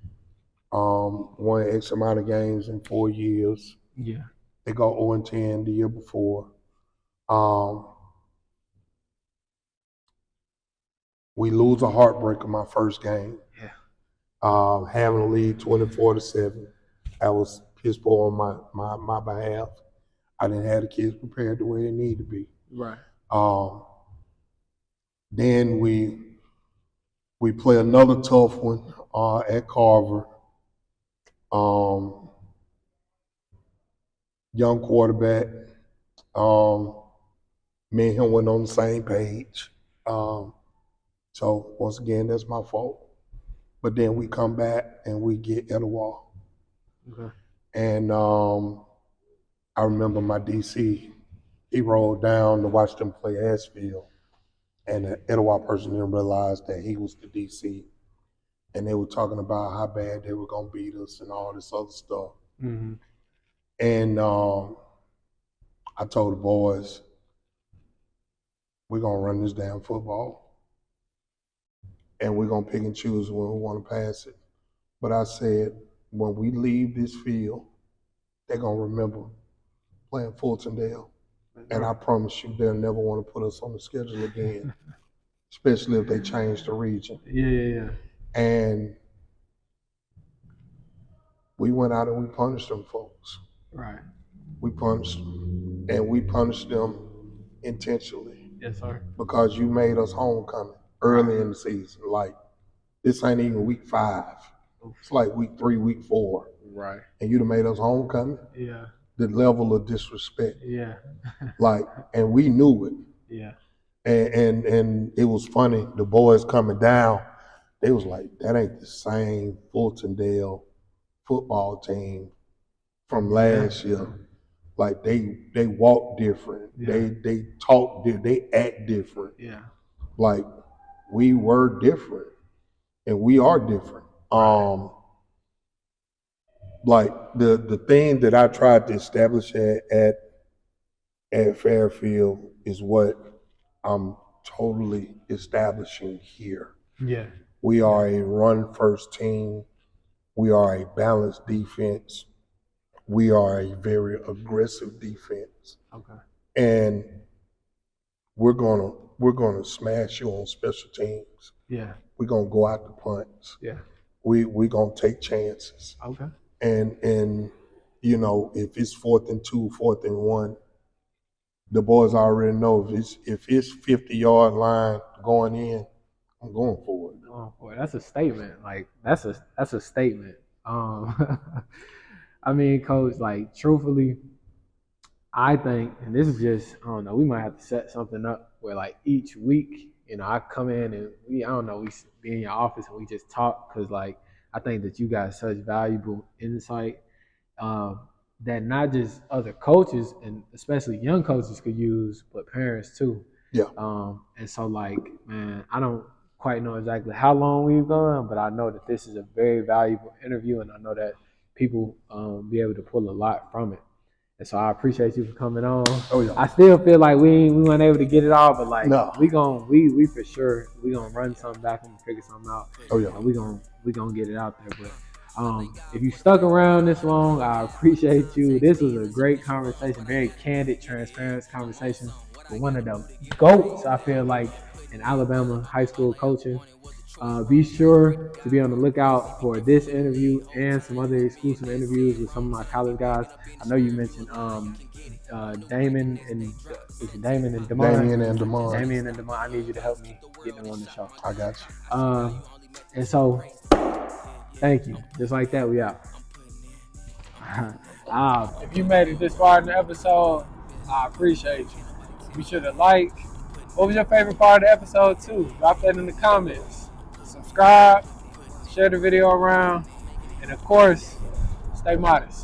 Won X amount of games in 4 years. Yeah. They got 0-10 the year before. We lose a heartbreaker my first game. Yeah. Having a lead 24-7. That was piss poor on my behalf. I didn't have the kids prepared the way they need to be. Right. Then we play another tough one at Carver. Young quarterback. Me and him went on the same page. So once again, that's my fault. But then we come back and we get Etowah. Okay. And I remember my DC, he rolled down to watch them play Asheville. And the Etowah person didn't realize that he was the DC. And they were talking about how bad they were going to beat us and all this other stuff. Mm-hmm. And I told the boys, we're going to run this damn football. And we're going to pick and choose when we want to pass it. But I said, when we leave this field, they're going to remember playing Fultondale. And I promise you, they'll never want to put us on the schedule again, especially if they change the region. Yeah. And we went out and we punished them folks. Right. We punished them. And we punished them intentionally. Yes, sir. Because you made us homecoming early in the season. Like, this ain't even week 5. It's like week 3, week 4. Right. And you'd have made us homecoming. Yeah. The level of disrespect. Yeah. Like, and we knew it. Yeah. And it was funny, the boys coming down, they was like, that ain't the same Fultondale football team from last year. Like they walk different. Yeah. They talk different. They act different. Yeah. Like we were different. And we are different. Like the thing that I tried to establish at Fairfield is what I'm totally establishing here. Yeah. We are a run-first team. We are a balanced defense. We are a very aggressive defense. Okay. And we're gonna smash you on special teams. Yeah. We're gonna go out the punts. Yeah. We're gonna take chances. Okay. And you know, if it's 4th and 2, 4th and 1, the boys already know if it's 50-yard line going in, I'm going for it. Oh boy, that's a statement. Like that's a statement. I mean, Coach, like truthfully, I think, and this is just, I don't know, we might have to set something up where like each week, you know, I come in and we be in your office and we just talk, because like I think that you got such valuable insight that not just other coaches and especially young coaches could use, but parents too. Yeah. And so like, man, I don't quite know exactly how long we've gone, but I know that this is a very valuable interview, and I know that people be able to pull a lot from it. And so I appreciate you for coming on. Oh, yeah. I still feel like we weren't able to get it all, but like No. we for sure we gonna run something back and figure something out. Oh, yeah. And we gonna get it out there. But if you stuck around this long, I appreciate you. This was a great conversation, very candid, transparent conversation with one of the GOATs, I feel like, in Alabama high school coaching. Be sure to be on the lookout for this interview and some other exclusive interviews with some of my college guys. I know you mentioned Damon and Damon and Damon. Damian and Damon. I need you to help me get them on the show. I got you. And so, thank you. Just like that, we out. If you made it this far in the episode, I appreciate you. Be sure to like. What was your favorite part of the episode too? Drop that in the comments. Subscribe, share the video around, and of course, stay modest.